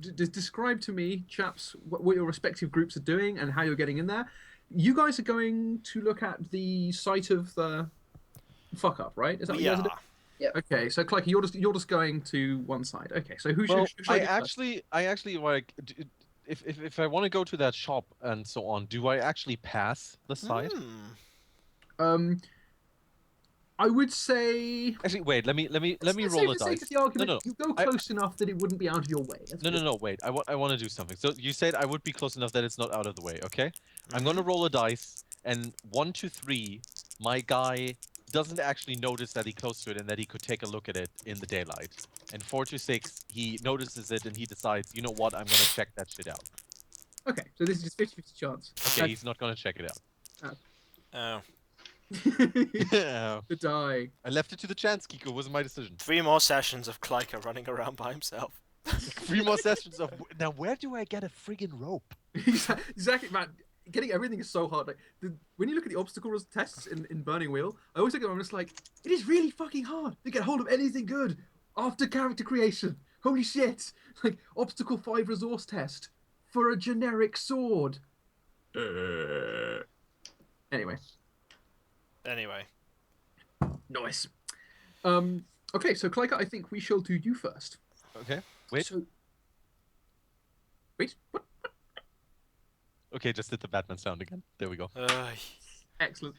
describe to me, chaps, what your respective groups are doing and how you're getting in there. You guys are going to look at the site of the fuck up, right? Is that what We you guys are doing? are. Yep. Okay, so Clyke, you're just going to one side. Okay, so who Well, should I do first? I actually like, if I want to go to that shop and so on, do I actually pass the site? Um, I would say. Actually, wait. Let me Let's roll say a for the sake dice. of the argument, No, no. you go close enough that it wouldn't be out of your way. No. Wait. I want to do something. So you said I would be close enough that it's not out of the way. Okay. I'm gonna roll a dice, and 1 to 3, my guy doesn't actually notice that he close to it and that he could take a look at it in the daylight. And 4 to 6, he notices it and he decides, you know what, I'm gonna check that shit out. Okay, so this is just 50-50 chance. Okay, he's not gonna check it out. Oh. The die. I left it to the chance, Kiko. It wasn't my decision. 3 more sessions of Klyka running around by himself. 3 more sessions of... Now, where do I get a friggin' rope? Exactly, man. Getting everything is so hard. Like when you look at the obstacle tests in Burning Wheel, I always look at them. I'm just like, it is really fucking hard to get hold of anything good after character creation. Holy shit! Like obstacle 5 resource test for a generic sword. Anyway. Nice. Okay, so Clyka, I think we shall do you first. Okay. Wait. So... Wait. What? Okay, just did the Batman sound again. There we go. Excellent.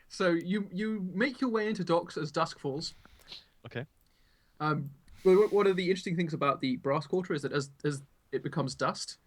So you make your way into docks as dusk falls. Okay. Well, one of the interesting things about the brass quarter is that as it becomes dusk.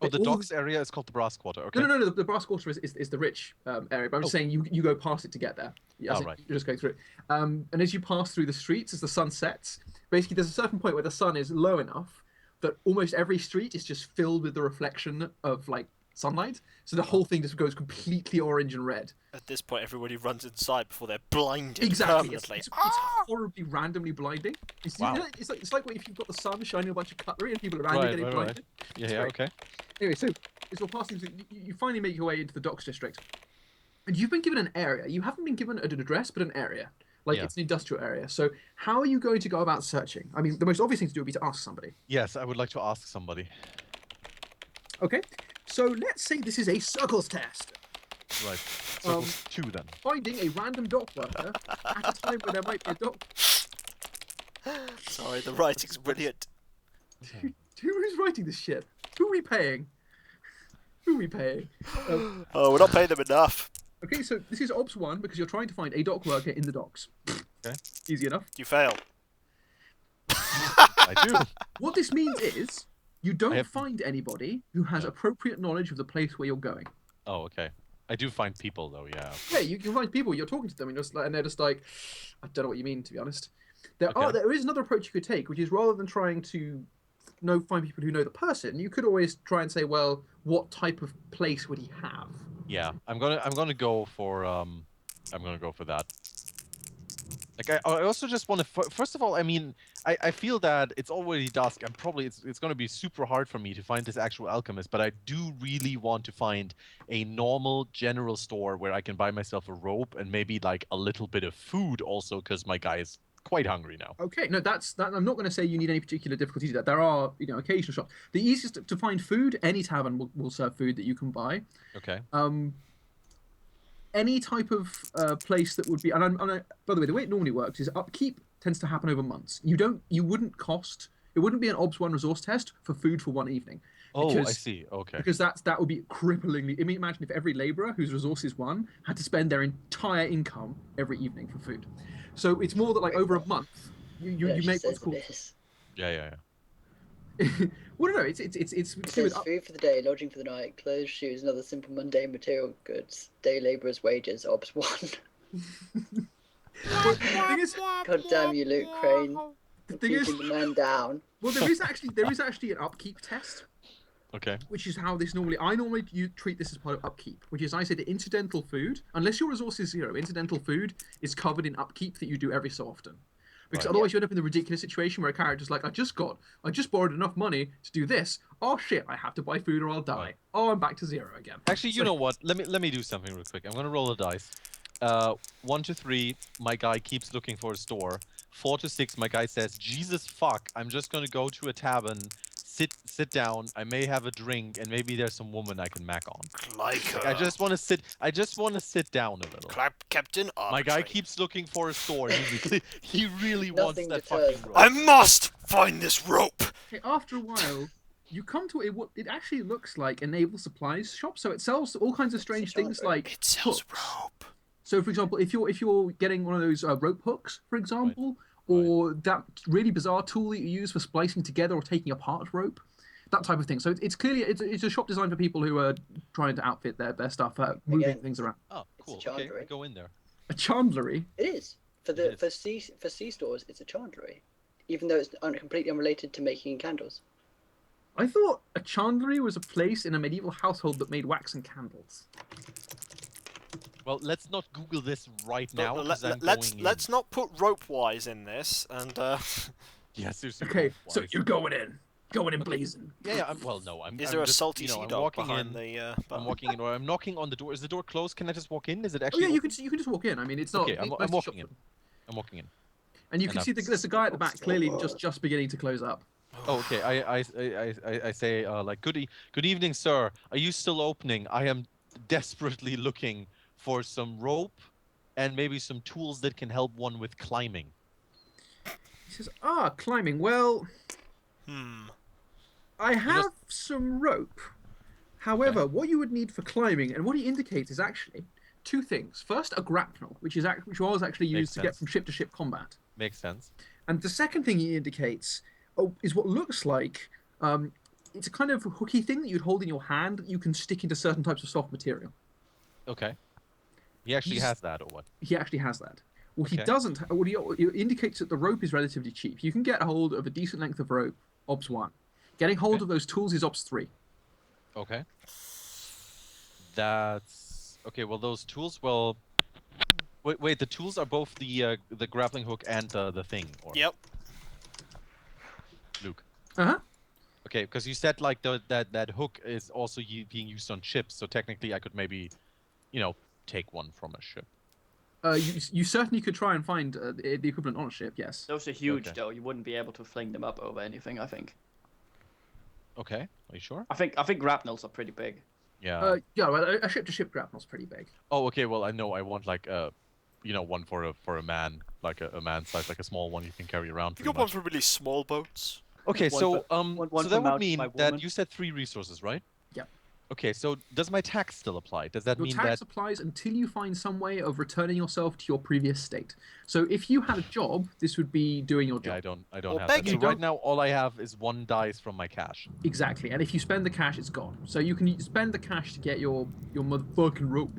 Oh, the docks area is called the Brass Quarter. Okay. No. The brass quarter is the rich area. But I'm just saying you go past it to get there. Right. You're just going through it. And as you pass through the streets, as the sun sets, basically there's a certain point where the sun is low enough that almost every street is just filled with the reflection of like sunlight. So the whole thing just goes completely orange and red. At this point, everybody runs inside before they're blinded Exactly. permanently. It's horribly randomly blinding. It's like if you've got the sun shining a bunch of cutlery and people around you getting blinded. Yeah, okay. Anyway, so as you're passing through, you finally make your way into the docks district. And you've been given an area. You haven't been given an address, but an area. Like, it's an industrial area. So how are you going to go about searching? I mean, the most obvious thing to do would be to ask somebody. Yes, I would like to ask somebody. Okay. So let's say this is a circles test. Right. Circles 2 then. Finding a random dock worker at a time when there might be a dock. Sorry, the writing's brilliant. Who's writing this shit? Who are we paying? Oh, we're not paying them enough. Okay, so this is Ops 1 because you're trying to find a dock worker in the docks. Okay. Easy enough. You fail. I do. What this means is you don't find anybody who has appropriate knowledge of the place where you're going. Oh, okay. I do find people though, yeah. Yeah, you can find people. You're talking to them, and they're just like, I don't know what you mean, to be honest. There is another approach you could take, which is rather than trying to find people who know the person, you could always try and say, well, what type of place would he have? Yeah, I'm gonna go for that. Like I also just want to first of all, I mean, I feel that it's already dusk and probably it's going to be super hard for me to find this actual alchemist, but I do really want to find a normal general store where I can buy myself a rope and maybe like a little bit of food also, because my guy is quite hungry now. Okay, no, that. I'm not going to say you need any particular difficulty to that. There are, occasional shops. The easiest to find food, any tavern will serve food that you can buy. Okay. Any type of place that would be, and by the way it normally works is upkeep tends to happen over months. It wouldn't be an Obs 1 resource test for food for one evening. I see. Okay. Because that would be cripplingly. I mean, imagine if every labourer whose resource is 1 had to spend their entire income every evening for food. So it's more that like over a month, you make what's called. Yeah. Well, no, it's food for the day, lodging for the night, clothes, shoes, and other simple mundane material goods. Day labourers' wages, Obs 1. God damn you, Luke Crane. The thing is, the man down. Well, there is actually an upkeep test. Okay. Which is how this you treat this as part of upkeep, which is I say the incidental food, unless your resource is 0, incidental food is covered in upkeep that you do every so often. Because otherwise you end up in the ridiculous situation where a character's like, I just borrowed enough money to do this. Oh shit, I have to buy food or I'll die. Right. Oh, I'm back to 0 again. Actually, you know what? Let me do something real quick. I'm gonna roll a dice. 1 to 3, my guy keeps looking for a store. 4 to 6, my guy says, Jesus fuck, I'm just gonna go to a tavern, sit down, I may have a drink, and maybe there's some woman I can mac on. Like I just want to sit down a little. Captain My guy Arbitrary. keeps looking for a store. He really wants Nothing that deters fucking them. rope. I must find this rope. Okay, after a while, you come to what it actually looks like a naval supplies shop. So it sells all kinds of strange things genre. like It sells hooks. rope. So, for example, if you're getting one of those rope hooks, for example, Right. or that really bizarre tool that you use for splicing together or taking apart rope, that type of thing. So it's clearly it's a shop designed for people who are trying to outfit their stuff, moving Again, things around. Oh, It's a cool. Okay, I chandlery. go in there. A chandlery. It is for It the for C stores. It's a chandlery, even though it's completely unrelated to making candles. I thought a chandlery was a place in a medieval household that made wax and candles. Well, let's not Google this right now, But because I'm let's going in. let's not put rope wise in this, and Yeah, seriously. Okay, so rope-wise. you're going in blazing. Yeah. Well, no. I'm. is I'm there a just, salty you know, sea I'm dog walking behind in. the? I'm walking in, or I'm knocking on the door. Is the door closed? Can I just walk in? Is it Oh actually? yeah, you open? can just walk in. I mean, it's not. Okay, I'm most walking shops in. are- I'm walking in. And you And can see I'm- there's a guy at the back clearly just beginning to close up. Oh, okay. I say like good evening, sir. Are you still opening? I am desperately looking for some rope and maybe some tools that can help one with climbing. He says, climbing. Well, I have some rope. However, what you would need for climbing, and what he indicates is actually two things. First, a grapnel, which was actually used to get sense. from ship to ship combat. Makes sense. And the second thing he indicates is what looks like it's a kind of hooky thing that you'd hold in your hand that you can stick into certain types of soft material. Okay. He actually has that, or what? He actually has that. What he Okay. doesn't, what he indicates that the rope is relatively cheap. You can get a hold of a decent length of rope, Ops 1. Getting hold of those tools is Ops 3. Okay. That's okay. Well, those tools. Well, wait. The tools are both the grappling hook and the thing. Or Yep. Luke. Uh-huh. Okay, because you said like that hook is also being used on ships, so technically I could maybe, take one from a ship. You certainly could try and find the equivalent on a ship, yes. Those are huge, Okay. though. You wouldn't be able to fling them up over anything, I think. Okay, are you sure? I think grapnels are pretty big. Yeah. Yeah, well, a ship-to-ship grapnel's pretty big. Oh, okay. Well, I know. I want like one for a man, like a man size, like a small one you can carry around. You pretty got one much. for really small boats. Okay, One so for- one so for that would mount mean my that woman. you said 3 resources, right? Yeah. Okay, so does my tax still apply? Does that Your mean tax that? applies until you find some way of returning yourself to your previous state. So if you had a job, this would be doing your Yeah, I job. don't Or have that. begging. So You right don't- now, all I have is 1 dice from my cash. Exactly. And if you spend the cash, it's gone. So you can spend the cash to get your motherfucking rope.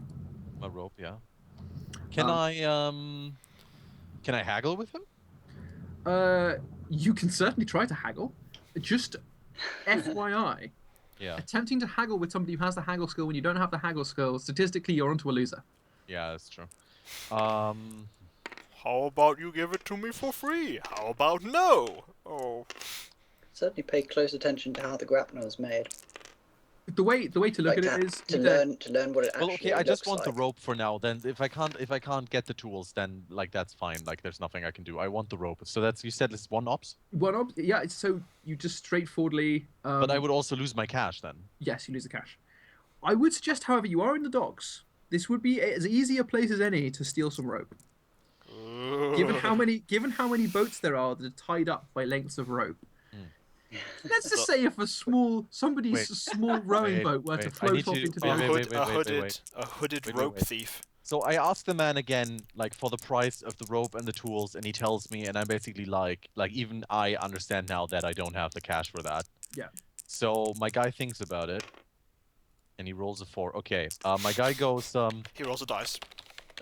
My rope, yeah. Can I haggle with him? You can certainly try to haggle. Just FYI, Yeah, attempting to haggle with somebody who has the haggle skill when you don't have the haggle skill, statistically, you're onto a loser. yeah, that's true. How about you give it to me for free? How about no? Oh, Certainly pay close attention to how the grapnel is made. The way to look Like at it is to either- learn what it Well, actually okay, I just looks want the like. rope for now. Then if I can't get the tools, then like that's fine. Like there's nothing I can do. I want the rope. So that's you said it's 1 ops, yeah. So you just straightforwardly. but I would also lose my cash then. Yes, you lose the cash. I would suggest, however, you are in the docks. This would be as easy a place as any to steal some rope. Given how many boats there are that are tied up by lengths of rope. Let's just say if somebody's Wait. small rowing Wait, boat were to wait, I float need off to- into the wait, ocean. wait, wait. a hooded Wait, rope wait. thief. So I asked the man again, like for the price of the rope and the tools, and he tells me, and I'm basically like even I understand now that I don't have the cash for that. Yeah. So my guy thinks about it, and he rolls a 4. Okay. My guy goes He rolls a dice.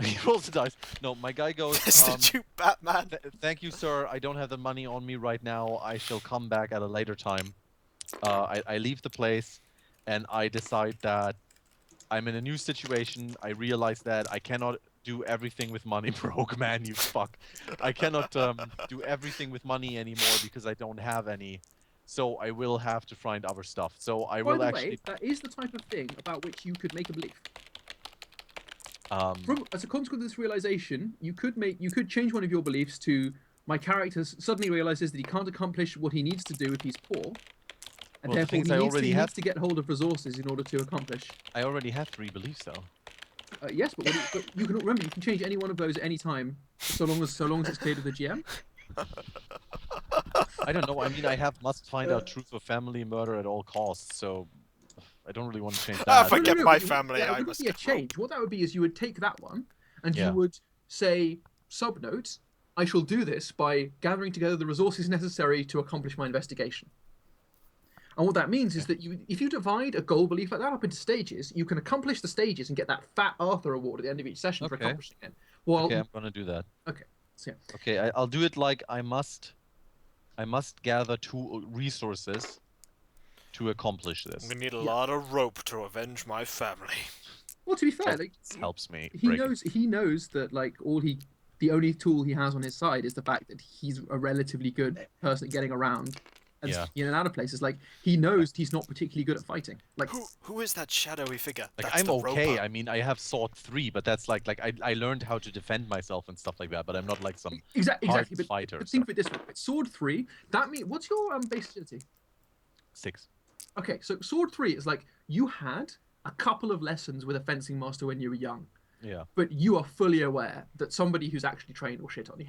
he rolls the dice. No, my guy goes. Did you, Batman? Thank you, sir. I don't have the money on me right now. I shall come back at a later time. I leave the place, and I decide that I'm in a new situation. I realize that I cannot do everything with money, broke man, you fuck. I cannot do everything with money anymore because I don't have any. So I will have to find other stuff. So I By will the actually. way, that is the type of thing about which you could make a belief. Um, As a consequence of this realization, you could change one of your beliefs to my character suddenly realizes that he can't accomplish what he needs to do if he's poor, and Well, the therefore thing is, I already he have- needs to get hold of resources in order to accomplish. I already have 3 beliefs though. Yes, but you can remember you can change any one of those at any time, so long as it's clear to the GM. I don't know. I mean, I have must find out truth of family murder at all costs. So I don't really want to change Ah, that. forget my but family, That I wouldn't must be a get change. What that would be is you would take that one and Yeah. you would say subnote. I shall do this by gathering together the resources necessary to accomplish my investigation. And what that means is that if you divide a goal belief like that up into stages, you can accomplish the stages and get that fat Arthur award at the end of each session for Okay. accomplishing it. Well, Okay, I'm gonna do that. okay. So, yeah. Okay, I'll do it like I must gather 2 resources to accomplish this. I'm gonna need a Yeah. lot of rope to avenge my family. Well, to be fair, like, This helps me. he break it. knows that like the only tool he has on his side is the fact that he's a relatively good person at getting around and Yeah. in and out of places. Like he knows he's not particularly good at fighting. Like Who is that shadowy figure? Like That's I'm the okay. roper. I mean, I have sword 3, but that's like I learned how to defend myself and stuff like that. But I'm not like some exactly. hard But fighter. think of it this way: it's sword 3. That means what's your base agility? 6. Okay, so sword 3 is like you had a couple of lessons with a fencing master when you were young, Yeah. but you are fully aware that somebody who's actually trained will shit on you.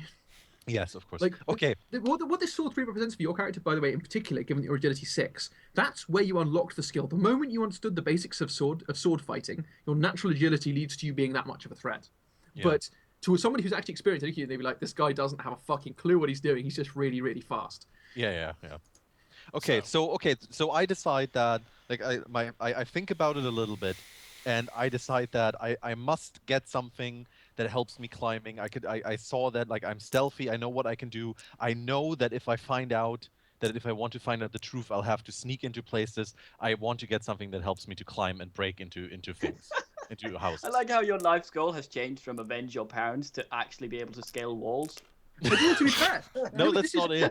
Yes, of course. Like, Okay. What this sword 3 represents for your character, by the way, in particular, given that your agility 6, that's where you unlocked the skill. The moment you understood the basics of sword fighting, your natural agility leads to you being that much of a threat. Yeah. But to somebody who's actually experienced it, they'd be like, this guy doesn't have a fucking clue what he's doing. He's just really, really fast. Yeah. Okay, so I decide that like I think about it a little bit, and I decide that I must get something that helps me climbing. I saw that like I'm stealthy. I know what I can do. I know that if I want to find out the truth, I'll have to sneak into places. I want to get something that helps me to climb and break into things, into houses. I like how your life's goal has changed from avenge your parents to actually be able to scale walls. But to be fair, No, this that's not it.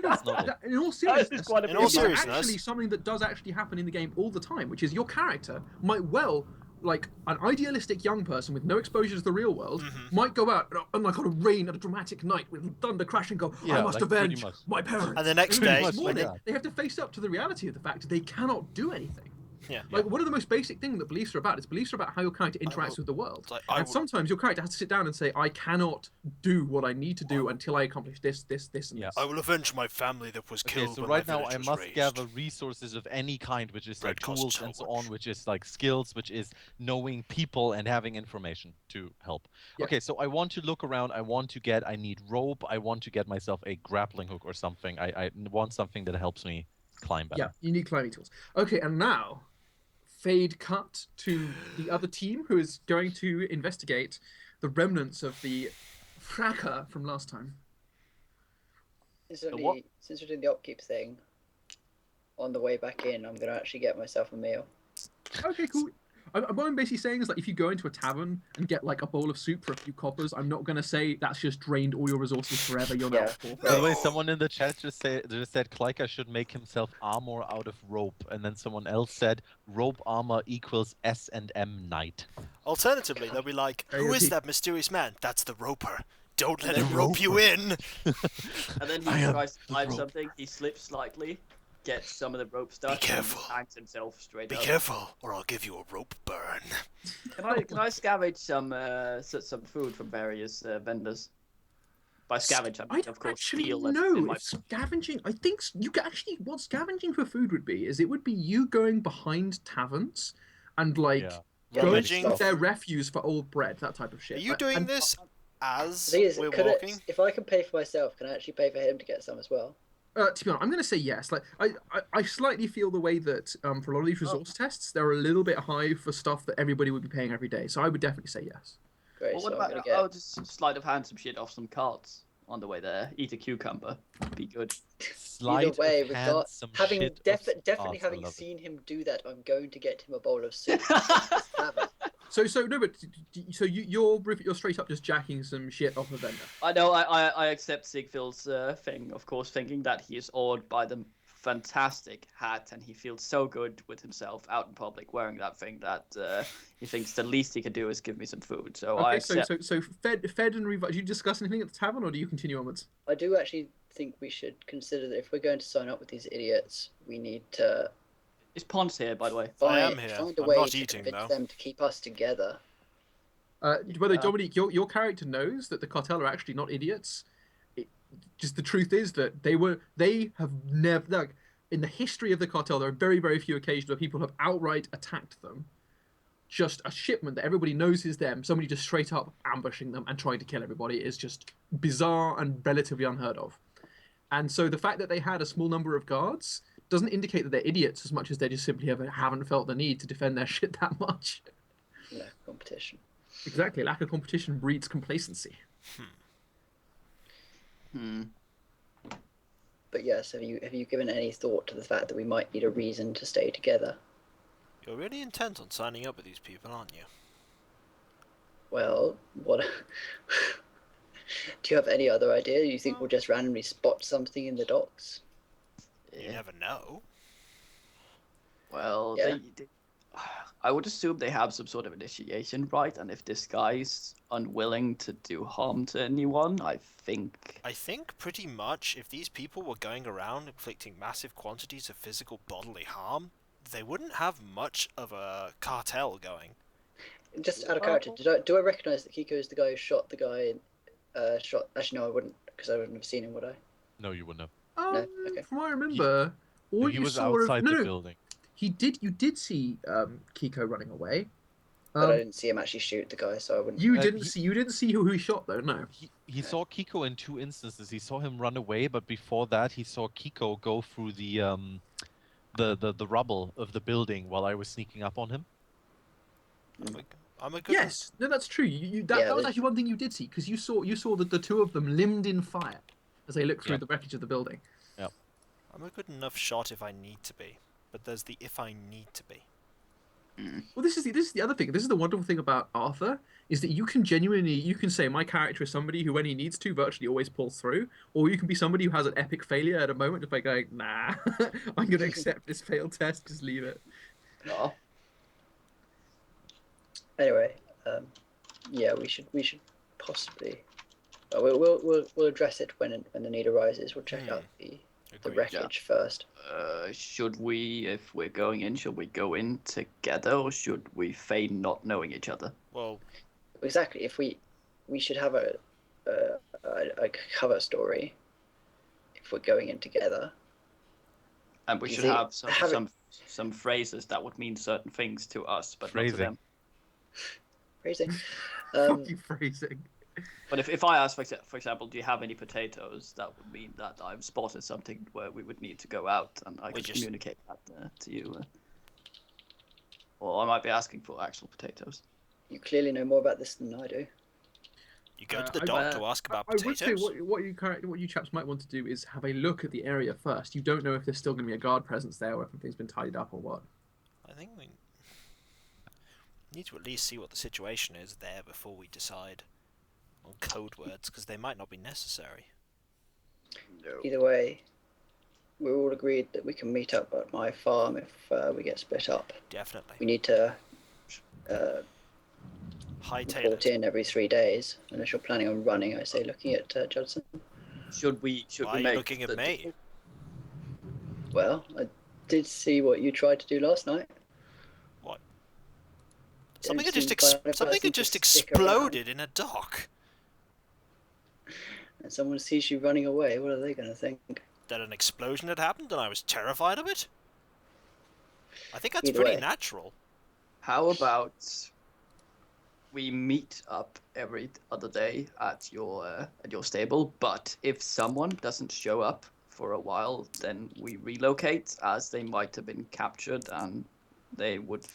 That's not it. In all seriousness, quite a In big all it's one. seriousness. actually something that does actually happen in the game all the time, which is your character might well, like an idealistic young person with no exposure to the real world, might go out and like on a rain at a dramatic night with thunder crashing, go, I Yeah, must like, pretty avenge much. my parents. And the next then day- next Pretty much like morning, that. they have to face up to the reality of the fact they cannot do anything. Yeah. Like one of the most basic things that beliefs are about is beliefs are about how your character interacts will- with the world. Like, I And will- sometimes your character has to sit down and say, I cannot do what I need to do until I accomplish this, and Yeah. this. I will avenge my family that was Okay, killed so when right my now village I was must razed. gather resources of any kind, which is like Red costs tools so and so much. on, which is like skills, which is knowing people and having information to help. Yeah. Okay, so I want to look around. I need rope. I want to get myself a grappling hook or something. I want something that helps me climb better. Yeah, you need climbing tools. Okay, and now, fade cut to the other team who is going to investigate the remnants of the fracas from last time. The what? Since we're doing the upkeep thing, on the way back in, I'm gonna actually get myself a meal. Okay, cool. What I'm basically saying is like if you go into a tavern and get like a bowl of soup for a few coppers, I'm not gonna say that's just drained all your resources forever. You're Yeah. not poor. By the way, someone in the chat just said Klika should make himself armor out of rope, and then someone else said rope armor equals S&M knight. Alternatively, they'll be like, who is AOP. that mysterious man? That's the roper. Don't let The him rope you in. And then I he am tries to the climb rope. something, he slips slightly, gets some of the rope stuck, careful. and hangs himself straight Be up. careful, or I'll give you a rope burn. Can I scavenge some food from various vendors? By scavenge, I I mean, don't of course, actually steal. That's know in my... if scavenging. I think you can actually what scavenging for food would be is it would be you going behind taverns and like Yeah. going Rummaging. with their refuse for old bread, that type of shit. Are you Like, doing and- this as The thing is, we're could walking? if I can pay for myself, can I actually pay for him to get some as well? To be honest, I'm going to say yes. Like, I slightly feel the way that for a lot of these resource tests, they're a little bit high for stuff that everybody would be paying every day. So I would definitely say yes. Great. Well, so what I'm about, gonna get. just sleight of hand some shit off some carts on the way there. Eat a cucumber. Be good. Sleight Either way, of we've hand, got some having shit definitely I having love it. seen him do that. I'm going to get him a bowl of soup. Tavern. So no, but so you're straight up just jacking some shit off a vendor. I know, I accept Sigfild's thing, of course, thinking that he is awed by the fantastic hat, and he feels so good with himself out in public wearing that thing that he thinks the least he can do is give me some food. So I Okay, accept. so fed and revived. Did you discuss anything at the tavern, or do you continue onwards? I do actually think we should consider that if we're going to sign up with these idiots, we need to Is Ponce here, by the way? I am here. find a I'm way not to eating, convince though. them to keep us together. By the way, Dominique, your character knows that the cartel are actually not idiots. Just the truth is that they have never, like, in the history of the cartel, there are very, very few occasions where people have outright attacked them. Just a shipment that everybody knows is them, somebody just straight up ambushing them and trying to kill everybody is just bizarre and relatively unheard of. And so the fact that they had a small number of guards doesn't indicate that they're idiots as much as they just simply haven't felt the need to defend their shit that much. No competition. Exactly, lack of competition breeds complacency. But yes, have you given any thought to the fact that we might need a reason to stay together? You're really intent on signing up with these people, aren't you? Well, what? Do you have any other idea? You think we'll just randomly spot something in the docks? You never know. Well, Yeah. I would assume they have some sort of initiation rite, and if this guy's unwilling to do harm to anyone, I think pretty much if these people were going around inflicting massive quantities of physical bodily harm, they wouldn't have much of a cartel going. Just out of character, do I recognise that Kiko is the guy who shot the guy? Actually, no, I wouldn't, because I wouldn't have seen him, would I? No, you wouldn't have. No? Okay. From what I remember, all He you was saw outside of the building. You did see Kiko running away. But I didn't see him actually shoot the guy, so I wouldn't. You didn't see who he shot though. No. He saw Kiko in 2 instances. He saw him run away, but before that, he saw Kiko go through the rubble of the building while I was sneaking up on him. I'm a good. Yes, no, that's true. That was actually one thing you did see, because you saw the two of them limbed in fire as they looked through the wreckage of the building. Yeah. I'm a good enough shot if I need to be, but there's the if I need to be. Well, this is the other thing. This is the wonderful thing about Arthur, is that you can say my character is somebody who, when he needs to, virtually always pulls through, or you can be somebody who has an epic failure at a moment just by going, nah, I'm going to accept this failed test, just leave it. No. Anyway, yeah, we should possibly. We'll address it when the need arises. We'll check out the Agreed. wreckage first. Should we, if we're going in, should we go in together, or should we feign not knowing each other? Well, Exactly. If we should have a cover story if we're going in together. And we You should see, have having- some phrases that would mean certain things to us, but not to Phrasing. them. Phrasing. Fuck you, phrasing. But if I ask, for example, do you have any potatoes, that would mean that I've spotted something where we would need to go out, and I can communicate that to you. Or I might be asking for actual potatoes. You clearly know more about this than I do. you go to the dock to ask about potatoes. I would say what you chaps might want to do is have a look at the area first. You don't know if there's still going to be a guard presence there, or if everything's been tidied up or what. I think we need to at least see what the situation is there before we decide on code words, because they might not be necessary. Either way, we're all agreed that we can meet up at my farm if we get split up. Definitely. We need to Hightail report it. in every 3 days, unless you're planning on running. I say, looking at Judson. Should we Why are you make looking at me? Well, I did see what you tried to do last night. What? Didn't Something had seem just the kind of something person had to just stick around. exploded in a dock. And someone sees you running away, what are they going to think? That an explosion had happened and I was terrified of it. I think that's Either pretty way. natural. How about we meet up every other day at your stable, but if someone doesn't show up for a while, then we relocate, as they might have been captured and they would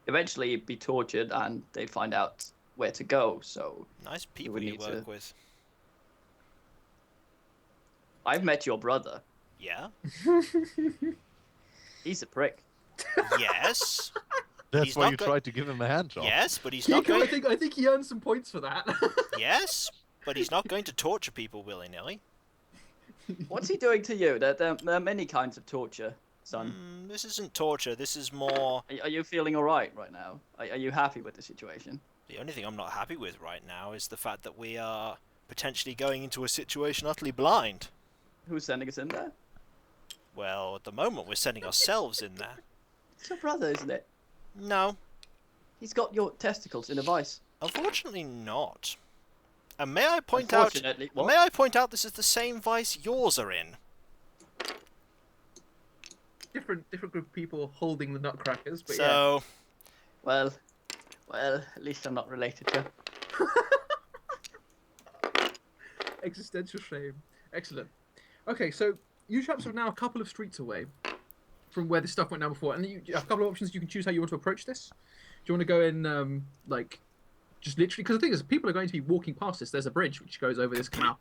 eventually be tortured and they'd find out where to go. So Nice people would you need work to- with. I've met your brother. Yeah. He's a prick. Yes. That's He's why not you go- tried to give him a hand job. Yes, but he's not Kiko, going. I think he earned some points for that. Yes, but he's not going to torture people willy-nilly. What's he doing to you? There are many kinds of torture, son. This isn't torture. This is more. Are you feeling alright right now? Are you happy with the situation? The only thing I'm not happy with right now is the fact that we are potentially going into a situation utterly blind. Who's sending us in there? Well, at the moment we're sending ourselves in there. It's your brother, isn't it? No, He's got your testicles in a vice. unfortunately not. And may I point out? Unfortunately, what? May I point out this is the same vice yours are in? Different group of people holding the nutcrackers, but So, Well, at least I'm not related to. existential shame. Excellent. Okay, so you chaps are now a couple of streets away from where this stuff went down before, and you have a couple of options. You can choose how you want to approach this. Do you want to go in, like, just literally? Because the thing is, people are going to be walking past this. There's a bridge which goes over this canal.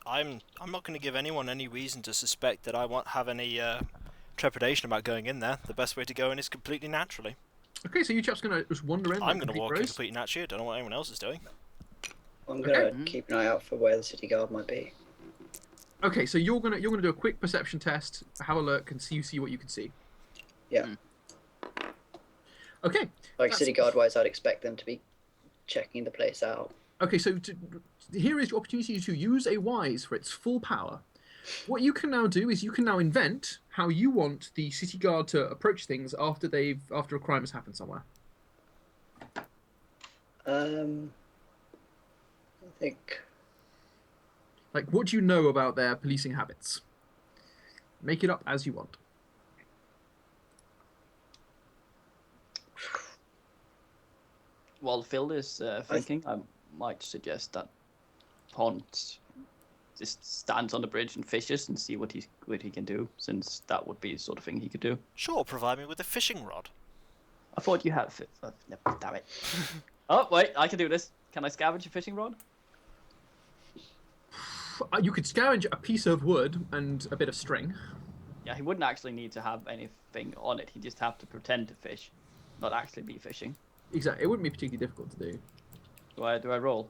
I'm not going to give anyone any reason to suspect that I won't have any trepidation about going in there. The best way to go in is completely naturally. Okay, so you chaps gonna just wander in. I'm like going to complete walk in bros? completely naturally. I don't know what anyone else is doing. I'm gonna Okay. keep an eye out for where the city guard might be. Okay, so you're gonna do a quick perception test, have a look, and see what you can see. Yeah. Okay. Like That's- city guard wise, I'd expect them to be checking the place out. Okay, so here is your opportunity to use a wise for its full power. What you can now do is you can now invent how you want the city guard to approach things after a crime has happened somewhere. I think Like, what do you know about their policing habits? Make it up as you want. While Phil is thinking, I might suggest that Pont just stands on the bridge and fishes and see what he can do, since that would be the sort of thing he could do. Sure, provide me with a fishing rod. I thought you had. No, damn it. Oh wait, I can do this. Can I scavenge a fishing rod? You could scavenge a piece of wood and a bit of string. Yeah, he wouldn't actually need to have anything on it. He'd just have to pretend to fish, not actually be fishing. Exactly. It wouldn't be particularly difficult to do. Do I roll?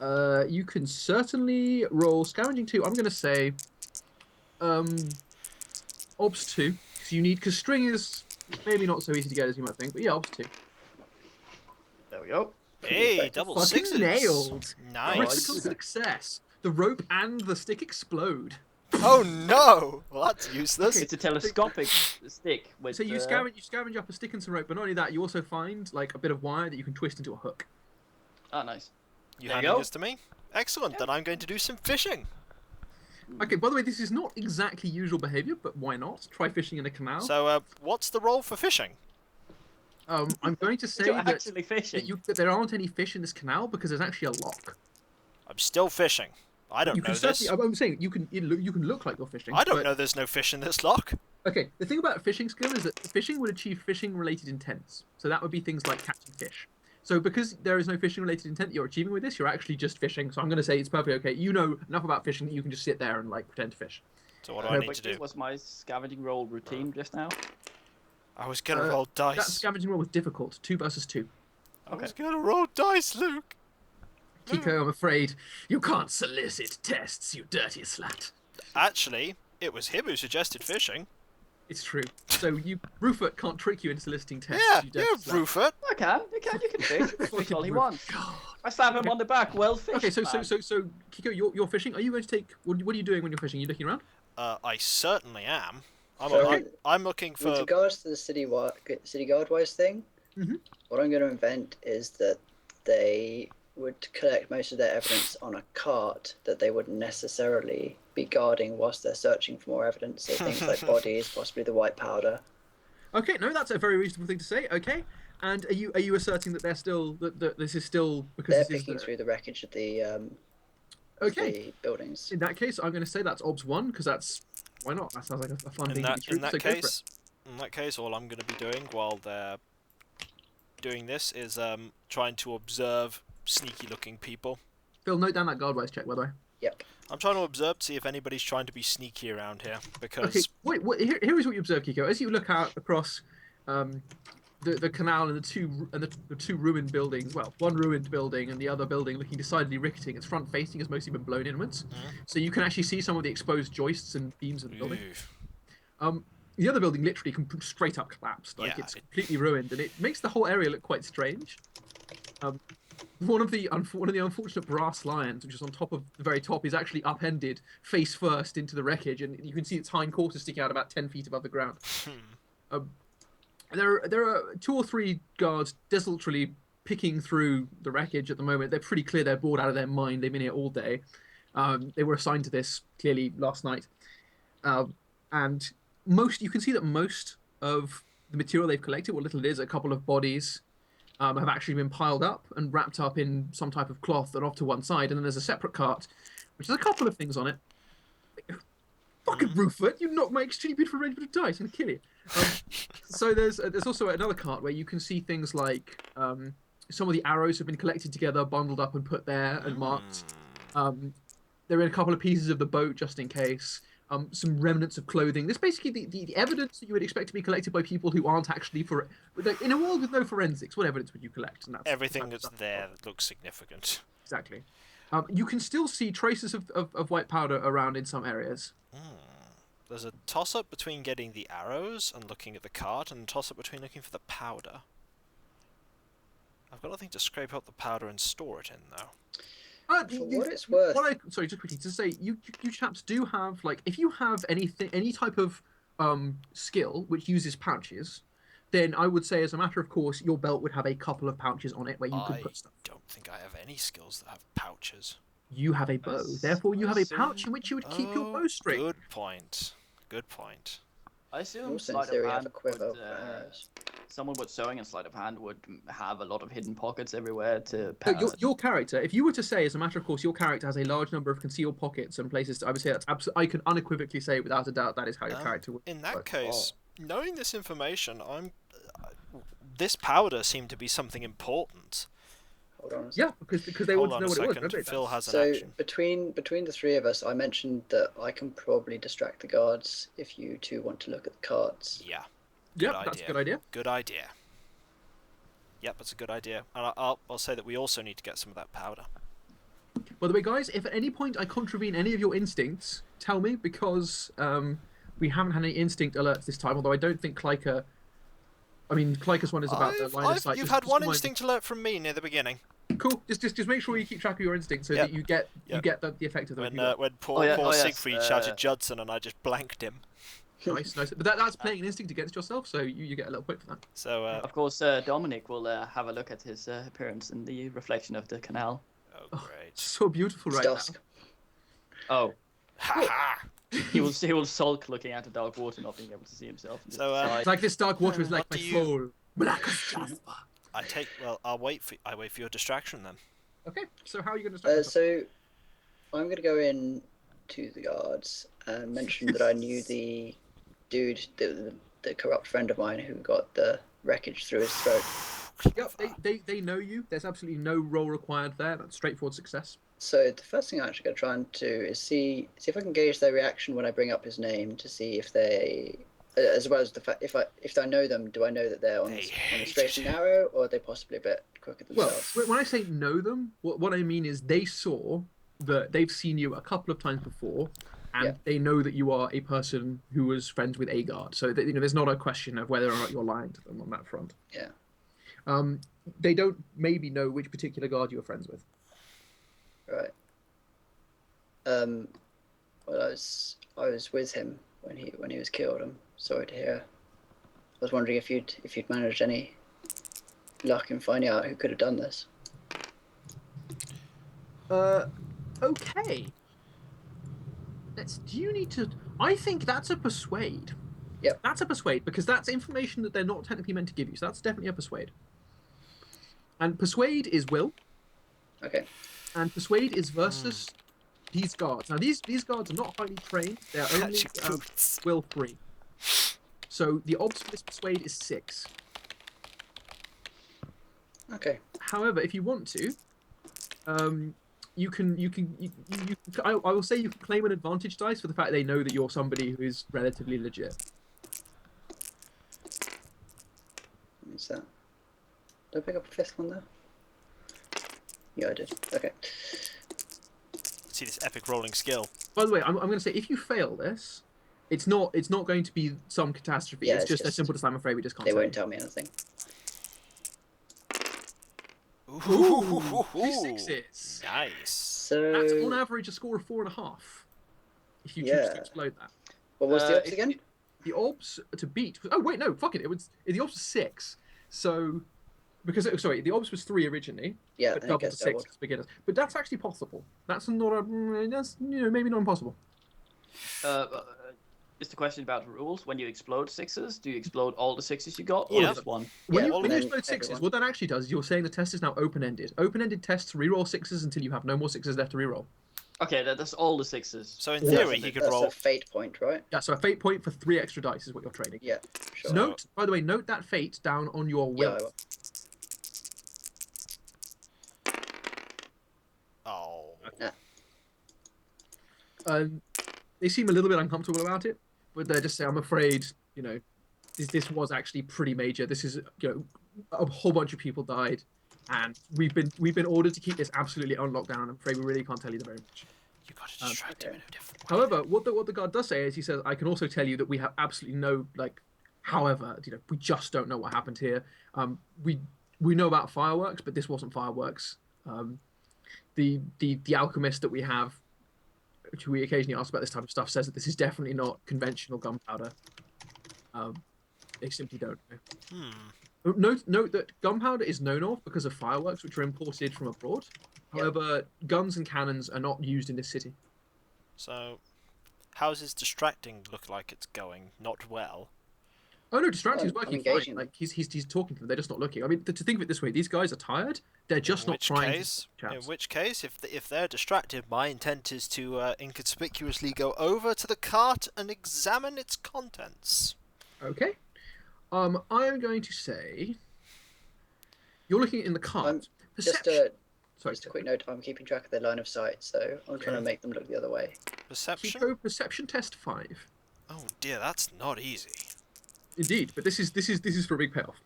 You can certainly roll scavenging 2. I'm going to say obs 2. Because string is maybe not so easy to get as you might think, but yeah, obs 2. There we go. Hey, double Fucking sixes. nailed. Nice. Critical success. The rope and the stick explode. Oh no! Well, that's useless. It's a telescopic stick with. So you scavenge up a stick and some rope, but not only that, you also find like a bit of wire that you can twist into a hook. Oh, nice. You There you handing go. this to me? Excellent. Then I'm going to do some fishing. Okay, by the way, this is not exactly usual behavior, but why not? Try fishing in a canal. So, what's the role for fishing? I'm going to say You're that, actually fishing. that there aren't any fish in this canal because there's actually a lock. I'm still fishing. I don't You know can this. certainly. I'm saying you can look like you're fishing. I don't but- know there's no fish in this lock. Okay, the thing about fishing skill is that fishing would achieve fishing-related intents. So that would be things like catching fish. So because there is no fishing-related intent that you're achieving with this, you're actually just fishing. So I'm going to say it's perfectly okay. You know enough about fishing that you can just sit there and like pretend to fish. So what do No, I need but to do? Was my scavenging roll routine just now? I was gonna roll That dice. scavenging roll was difficult. 2 versus 2. I was gonna roll dice, Luke. Kiko, I'm afraid you can't solicit tests, you dirty slut. Actually, it was him who suggested fishing. It's true. So Rufus can't trick you into soliciting tests. Yeah, you yeah, dirty slut. Rufus. I can. You can fish. Fish Fucking all he Rufus. wants. God. I slap him on the back. Well fished. Okay, so man. Kiko, you're fishing. Are you going to take? What are you doing when you're fishing? Are you looking around? I certainly am. So, I'm looking with for. regards to the city guard wise thing, Mhm. what I'm going to invent is that they would collect most of their evidence on a cart that they wouldn't necessarily be guarding whilst they're searching for more evidence. So things like bodies, possibly the white powder. Okay, no, that's a very reasonable thing to say. Okay, and are you asserting that they're still that this is still because They're this is picking the... through the wreckage of the Okay, the buildings. in that case, I'm going to say that's obs 1 because that's why not? That sounds like a fun In thing that, to be true. So go for it. in that case, all I'm going to be doing while they're doing this is trying to observe sneaky-looking people. Phil, note down that guardwise check, by the way. Yep. I'm trying to observe to see if anybody's trying to be sneaky around here, because Okay, wait, here is what you observe, Kiko. As you look out across the canal and the two ruined buildings. Well, one ruined building and the other building looking decidedly ricketing. Its front facing has mostly been blown inwards, so you can actually see some of the exposed joists and beams of the building. The other building literally straight up collapsed. Like it's completely ruined, and it makes the whole area look quite strange. One of the unfortunate brass lions, which is on top of the very top, is actually upended face first into the wreckage, and you can see its hind quarters sticking out about 10 feet above the ground. There are 2 or 3 guards desultorily picking through the wreckage at the moment. They're pretty clear they're bored out of their mind. They've been here all day. They were assigned to this clearly last night, and you can see that most of the material they've collected, what little it is, a couple of bodies, have actually been piled up and wrapped up in some type of cloth and off to one side. And then there's a separate cart, which has a couple of things on it. Fucking Rufus, you knocked my extremely beautiful arrangement of dice. I'm gonna kill you. So there's also another cart where you can see things like some of the arrows have been collected together, bundled up, and put there and marked. There are a couple of pieces of the boat just in case. Some remnants of clothing. This basically the evidence that you would expect to be collected by people who aren't actually in a world with no forensics. What evidence would you collect? And that's everything that's there that looks significant. Exactly. You can still see traces of white powder around in some areas. There's a toss-up between getting the arrows and looking at the cart, and a toss-up between looking for the powder. I've got nothing to scrape up the powder and store it in, though. For what it's worth. Sorry, just quickly to say, you chaps do have, like, if you have any type of skill which uses pouches, then I would say, as a matter of course, your belt would have a couple of pouches on it where you could put stuff. I don't think I have any skills that have pouches. You have a bow, therefore you have a pouch in which you would keep your bowstring. Good point. Good point. I assume Also, in theory, have a quiver for arrows. Someone with sewing and sleight of hand would have a lot of hidden pockets everywhere to. Your character, if you were to say, as a matter of course, your character has a large number of concealed pockets and places. I would say that's I can unequivocally say without a doubt that is how your character would. In that case, knowing this information, this powder seemed to be something important. Hold on. Yeah, because they want to know what it was. Don't Phil has an So action. between the 3 of us, I mentioned that I can probably distract the guards if you 2 want to look at the carts. Yeah. That's a good idea. Good idea. Yep, that's a good idea. And I'll say that we also need to get some of that powder. By the way, guys, if at any point I contravene any of your instincts, tell me, because we haven't had any instinct alerts this time, although I don't think Klika... I mean, Klika's one is about the line of sight. You've had one instinct alert from me near the beginning. Cool. Just make sure you keep track of your instincts so that you get the effect of them. When poor Siegfried shouted Judson and I just blanked him. Nice. But that's playing an instinct against yourself, so you get a little point for that. So of course, Dominic will have a look at his appearance in the reflection of the canal. Oh, great. So beautiful right Dusk. now. Oh. Ha ha! He will sulk looking at the dark water, not being able to see himself. So it's like this dark water is like my soul. Black as jasper. I'll wait for your distraction then. Okay. So how are you going to start? So I'm going to go in to the guards and mention that I knew the dude, the corrupt friend of mine who got the wreckage through his throat. Yep, they know you. There's absolutely no roll required there. That's straightforward success. So the first thing I'm actually going to try and do is see if I can gauge their reaction when I bring up his name to see if they, as well as the fact if I know them, do I know that they're on the straight and narrow, or are they possibly a bit quicker themselves? Well, when I say know them, what I mean is they've seen you a couple of times before, and they know that you are a person who was friends with a guard. So there's not a question of whether or not you're lying to them on that front. Yeah. They don't maybe know which particular guard you were friends with. Right. Well, I was with him when he was killed. I'm sorry to hear. I was wondering if you'd managed any luck in finding out who could have done this. Okay. Do you need to? I think that's a persuade. Yep. That's a persuade because that's information that they're not technically meant to give you. So that's definitely a persuade. And persuade is will. Okay. And persuade is versus these guards. Now these guards are not highly trained. They're only will 3. So the odds for this persuade is 6. Okay. However, if you want to, you can. I will say you can claim an advantage dice for the fact they know that you're somebody who is relatively legit. Is that? Did I pick up a 5th one there? Yeah, I did. Okay. See this epic rolling skill. By the way, I'm going to say if you fail this, it's not going to be some catastrophe. Yeah, it's it's just as just- simple as I'm afraid we just can't. They tell won't you. tell me anything. Ooh, Two sixes. nice. So That's on average a score of 4.5. If you choose to Yeah. explode that. what was the odds if- again? The odds to beat. Oh wait, no, fuck it. The odds was 6. So because sorry, the odds was 3 originally, Yeah, but and it doubled to gets 6 doubled. as beginners. But that's actually possible. That's not a. That's maybe not impossible. Is the question about rules? When you explode 6s, do you explode all the 6s you got, or Yeah. just one? When Yeah, you and when you then explode 6s, everyone. what that actually does is you're saying the test is now open-ended. Open-ended tests reroll 6s until you have no more 6s left to reroll. Okay, that's all the 6s. So in Yeah, theory, he could That's roll. a fate point, right? Yeah, so a fate point for 3 extra dice is what you're trading. Yeah, sure. Note, by the way, note that fate down on your Yeah, will. I will. Oh. They seem a little bit uncomfortable about it, but they're just saying, I'm afraid, this was actually pretty major. This is, a whole bunch of people died, and we've been ordered to keep this absolutely on lockdown. I'm afraid we really can't tell you very much. You got to distract him in a different way. However, what the guard does say is he says, I can also tell you that we have absolutely no, however, we just don't know what happened here. We know about fireworks, but this wasn't fireworks. The alchemist that we have, which we occasionally ask about this type of stuff, says that this is definitely not conventional gunpowder. They simply don't know. Note that gunpowder is known of because of fireworks, which are imported from abroad. However, guns and cannons are not used in this city. So, how's his distracting look like it's going? Not well. Oh no, distracting is I'm working engaging fine. them. He's talking to them. They're just not looking. I mean, to think of it this way, these guys are tired. They're just not trying. In which case, if they're distracted, my intent is to inconspicuously go over to the cart and examine its contents. Okay. I am going to say you're looking in the cart. Just Sorry. a quick note. I'm keeping track of their line of sight, so I'm trying to make them look the other way. Perception? Kiko, perception test 5. Oh dear, that's not easy. Indeed, but this is for a big payoff.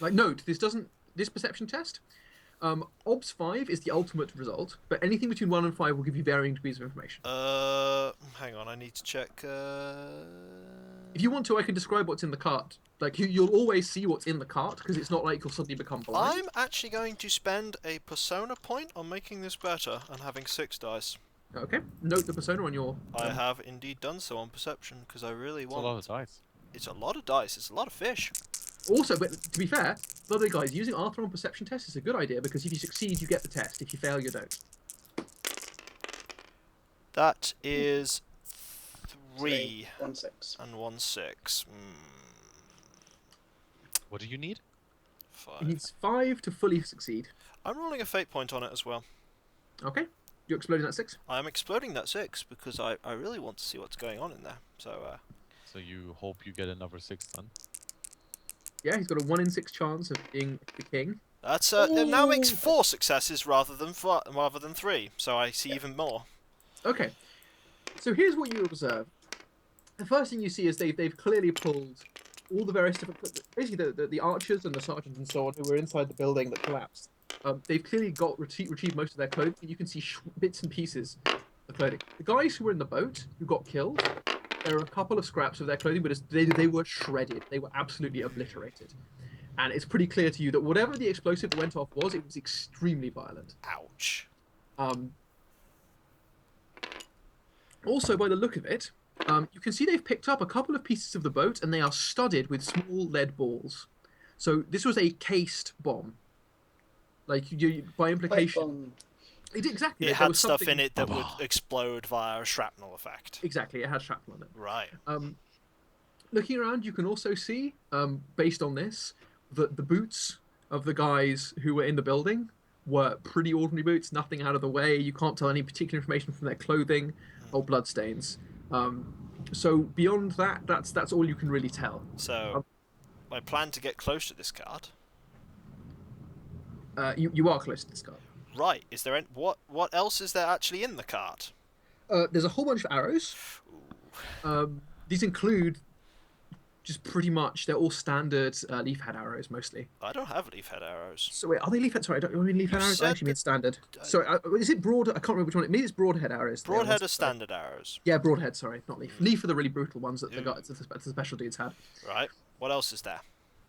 Note, this perception test, obs 5 is the ultimate result, but anything between 1 and 5 will give you varying degrees of information. Hang on, I need to check. If you want to, I can describe what's in the cart. You'll always see what's in the cart because it's not like you'll suddenly become blind. I'm actually going to spend a persona point on making this better and having 6 dice. Okay. Note the persona on your. I have indeed done so on perception because I really It's a want. lot of dice. It's a lot of dice. It's a lot of fish. Also, but to be fair, other guys, using Arthur on perception test is a good idea because if you succeed, you get the test. If you fail, you don't. That is 3 1 6. and 1 6. What do you need? 5. It needs 5 to fully succeed. I'm rolling a fate point on it as well. Okay. You're exploding that 6. I'm exploding that 6 because I really want to see what's going on in there. So, So you hope you get another 6 then? Yeah, he's got a 1 in 6 chance of being the king. that's it now makes 4 successes rather than 3. So I see even more. Okay. So here's what you observe. The first thing you see is they've clearly pulled all the various different, basically the archers and the sergeants and so on who were inside the building that collapsed. They've clearly retrieved most of their clothing. You can see bits and pieces of clothing. The guys who were in the boat who got killed, there are a couple of scraps of their clothing, but they were shredded. They were absolutely obliterated. And it's pretty clear to you that whatever the explosive that went off was, it was extremely violent. Ouch. Also, by the look of it, you can see they've picked up a couple of pieces of the boat and they are studded with small lead balls. So this was a cased bomb. By implication, it exactly. It there had was stuff something- in it that would explode via a shrapnel effect. Exactly, it had shrapnel on it. Right. Looking around, you can also see, based on this, that the boots of the guys who were in the building were pretty ordinary boots, nothing out of the way. You can't tell any particular information from their clothing or bloodstains. So beyond that, that's all you can really tell. So, my plan to get close to this card. You are close to this card. Right. Is there what else is there actually in the cart? There's a whole bunch of arrows. These include just pretty much they're all standard leaf head arrows mostly. I don't have leaf head arrows. So wait, are they leaf head? Sorry, I don't mean leaf head You arrows. I said actually mean that- standard. Sorry, is it broad? I can't remember which one. Maybe it's broadhead arrows. Broadhead are standard arrows. Yeah, broadhead. Sorry, not leaf. Leaf are the really brutal ones that the special dudes had. Right. What else is there?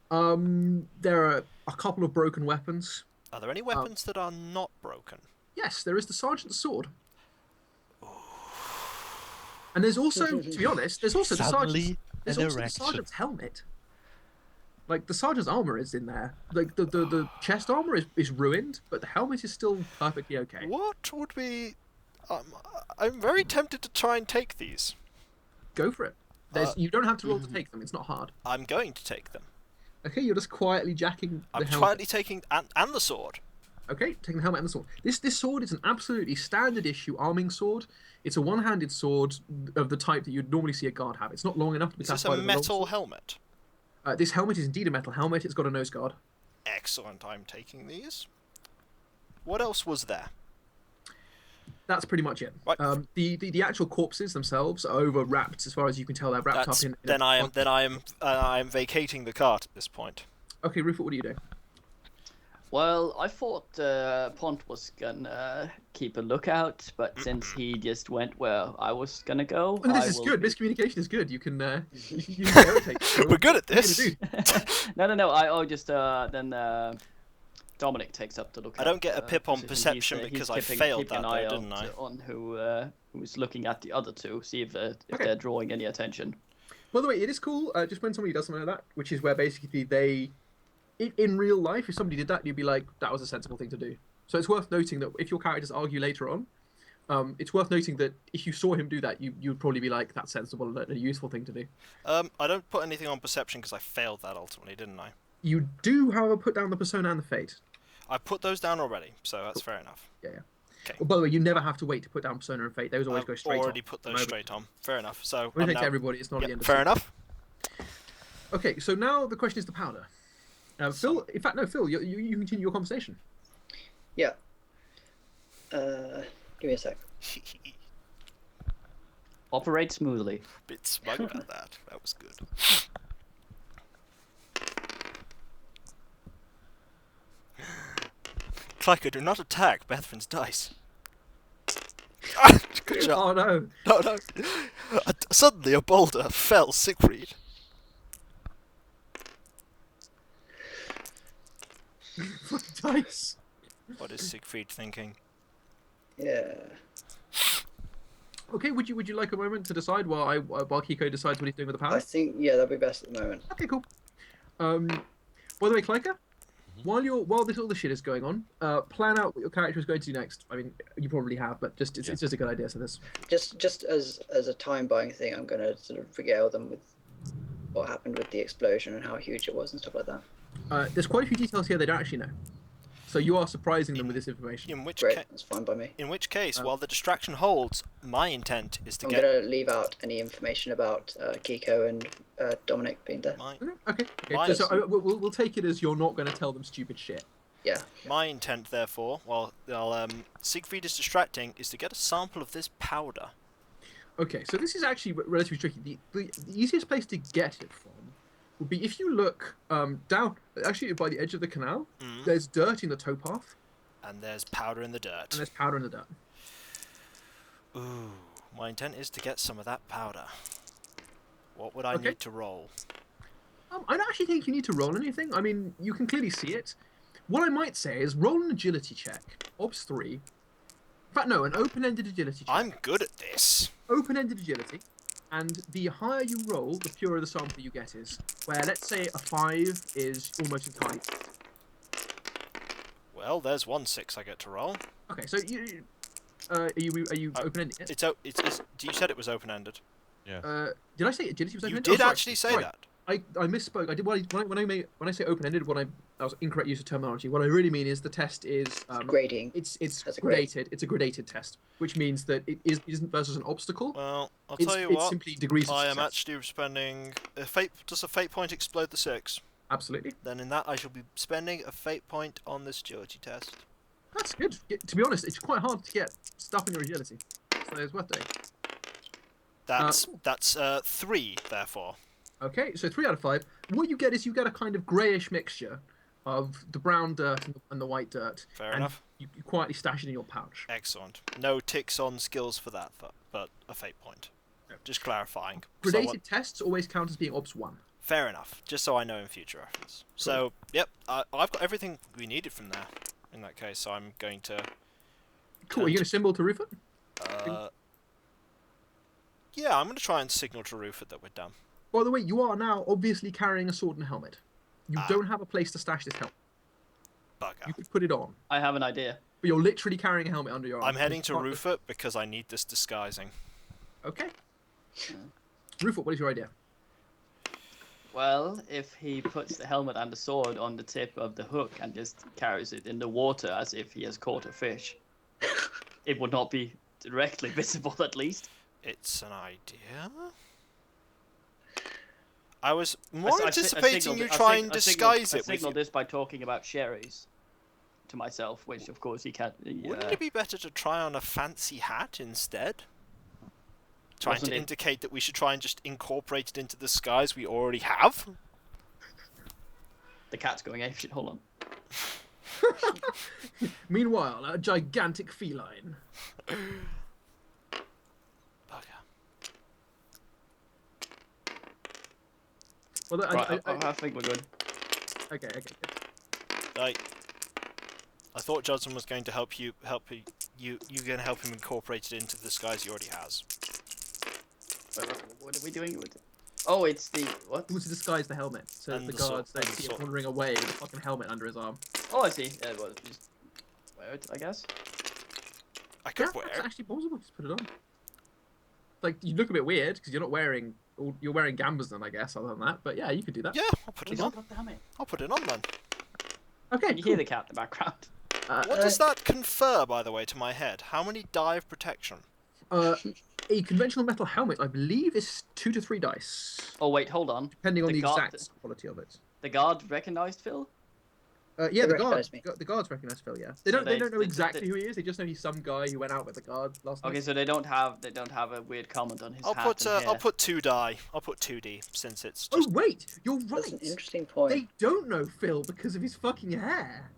There are a couple of broken weapons. Are there any weapons that are not broken? Yes, there is the sergeant's sword. And there's also, to be honest, there's also Suddenly, the sergeant's helmet. Like the sergeant's armor is in there. Like the chest armor is ruined, but the helmet is still perfectly okay. What would be? I'm very tempted to try and take these. Go for it. You don't have to roll to take them. It's not hard. I'm going to take them. Okay, you're just quietly jacking the I'm helmet. quietly taking and the sword. Okay, taking the helmet and the sword. This sword is an absolutely standard issue arming sword. It's a one-handed sword of the type that you'd normally see a guard have. It's not long enough to be Is this classified a as metal long sword. helmet? This helmet is indeed a metal helmet. It's got a nose guard. Excellent. I'm taking these. What else was there? That's pretty much it. Right. The actual corpses themselves are over wrapped, as far as you can tell. They're wrapped up in. Then I am vacating the cart at this point. Okay, Rufus, what do you do? Well, I thought Pont was gonna keep a lookout, but since he just went where I was gonna go, Oh, this I is will good. be- Miscommunication is good. You can you can irritate. So We're good at what are you gonna this. do? No. I just then Dominic takes up the lookout. I don't get a pip on position. perception He's because I keeping failed an that eye though, didn't out I? on who's looking at the other two, see if Okay. they're drawing any attention. By the way, it is cool. Just when somebody does something like that, which is where basically in real life, if somebody did that, you'd be like, that was a sensible thing to do. So it's worth noting that if your characters argue later on, it's worth noting that if you saw him do that, you'd probably be like, that's sensible and a useful thing to do. I don't put anything on perception because I failed that ultimately, didn't I? You do, however, put down the persona and the fate. I put those down already, so that's fair enough. Yeah. Okay. Well, by the way, you never have to wait to put down persona and fate. Those always go straight on. Already put those straight on. Fair enough. So We I'm take now... to everybody. It's not Yep, the end of fair the enough. Okay, so now the question is the powder. Phil, in fact, no, Phil, you continue your conversation. Yeah. Give me a sec. Operate smoothly. Bit smug about that. That was good. Cliker, do not attack Bethren's dice. Good job. Oh no! No. Suddenly a boulder fell Siegfried. Dice. What is Siegfried thinking? Yeah. Okay, would you like a moment to decide while Kiko decides what he's doing with the I powder? think that'd be best at the moment. Okay, cool. By the way, Kliker, while all this shit is going on, plan out what your character is going to do next. I mean, you probably have, but it's just a good idea. So this. Just as a time buying thing, I'm gonna sort of regale them with what happened with the explosion and how huge it was and stuff like that. There's quite a few details here they don't actually know. So you are surprising them with this information. In which Great, that's fine by me. case, while the distraction holds, my intent is to I'm get gonna leave out any information about Kiko and Dominic being there. Okay. Mine So we'll take it as you're not going to tell them stupid shit. Yeah. My intent, therefore, while Siegfried is distracting, is to get a sample of this powder. Okay, so this is actually relatively tricky. The easiest place to get it from would be if you look down, actually by the edge of the canal, there's dirt in the towpath. And there's powder in the dirt. And there's powder in the dirt. Ooh, my intent is to get some of that powder. What would I Okay. need to roll? I don't actually think you need to roll anything. I mean, you can clearly see it. What I might say is roll an agility check. Ops 3. In fact, no, an open-ended agility check. I'm good at this. Open-ended agility. And the higher you roll, the purer the sample you get is. Where, let's say, a 5 is almost entirely. Well, there's 1 6 I get to roll. Okay, so are you open-ended? Yes? You said it was open-ended. Did I say agility was You open-ended? did Oh, sorry. actually say Sorry. that. I misspoke. I did when I say open-ended. That was incorrect use of terminology. What I really mean is the test is Grading. It's That's a grade. gradated. It's a gradated test, which means that it isn't versus an obstacle. Well, I'll It's tell you it's what. simply degrees of I am success. actually spending a fate. Does a fate point explode the 6? Absolutely. Then in that, I shall be spending a fate point on this agility test. That's good. To be honest, it's quite hard to get stuff in your agility, so it's worth doing. That's 3, therefore. Okay, so 3 out of 5. What you get is you get a kind of greyish mixture of the brown dirt and the white dirt. Fair and enough. You quietly stash it in your pouch. Excellent. No ticks on skills for that, but a fate point. Just clarifying. Gradated tests always count as being Ops 1. Fair enough. Just so I know in future reference. Cool. So, yep, I've got everything we needed from there. In that case, so I'm going to... Cool, are you going to symbol to Rufus? Yeah, I'm going to try and signal to Rufus that we're done. By the way, you are now obviously carrying a sword and helmet. You don't have a place to stash this helmet. Bugger. You could put it on. I have an idea. But you're literally carrying a helmet under your arm. I'm heading to Rufus because I need this disguising. Okay. Rufus, what is your idea? Well, if he puts the helmet and the sword on the tip of the hook and just carries it in the water as if he has caught a fish, it would not be directly visible, at least. It's an idea. I was more anticipating you trying to disguise it. I signaled this by talking about sherries to myself, which of course he can't. Wouldn't it be better to try on a fancy hat instead? Trying to indicate that we should try and just incorporate it into the disguise we already have? The cat's going apeshit, hold on. Meanwhile, a gigantic feline. Well, I think we're good. Okay. I thought Judson was going to help you. You're going to help him incorporate it into the disguise he already has. What are we doing with it? Oh, it's the what? It was to disguise the helmet, so the guards don't see him wandering away with a fucking helmet under his arm. Oh, I see. Yeah, well, just wear it, I guess. I could wear it. It's actually possible. Just put it on. Like, you look a bit weird because you're not wearing. You're wearing gambas then, I guess. Other than that, but yeah, you could do that. Yeah, I'll put it on. I'll put it on then. Okay. Can you hear the cat in the background? What does that confer, by the way, to my head? How many die of protection? A conventional metal helmet, I believe, is 2 to 3 dice. Oh wait, hold on. Depending on the exact quality of it. The guard recognized Phil? Yeah, the guards recognize Phil. Yeah, they don't know exactly who he is. They just know he's some guy who went out with the guard last night. Okay, so they don't have a weird comment on his hat. I'll put 2 die. I'll put 2D since it's. Just... Oh wait, you're right. That's an interesting point. They don't know Phil because of his fucking hair.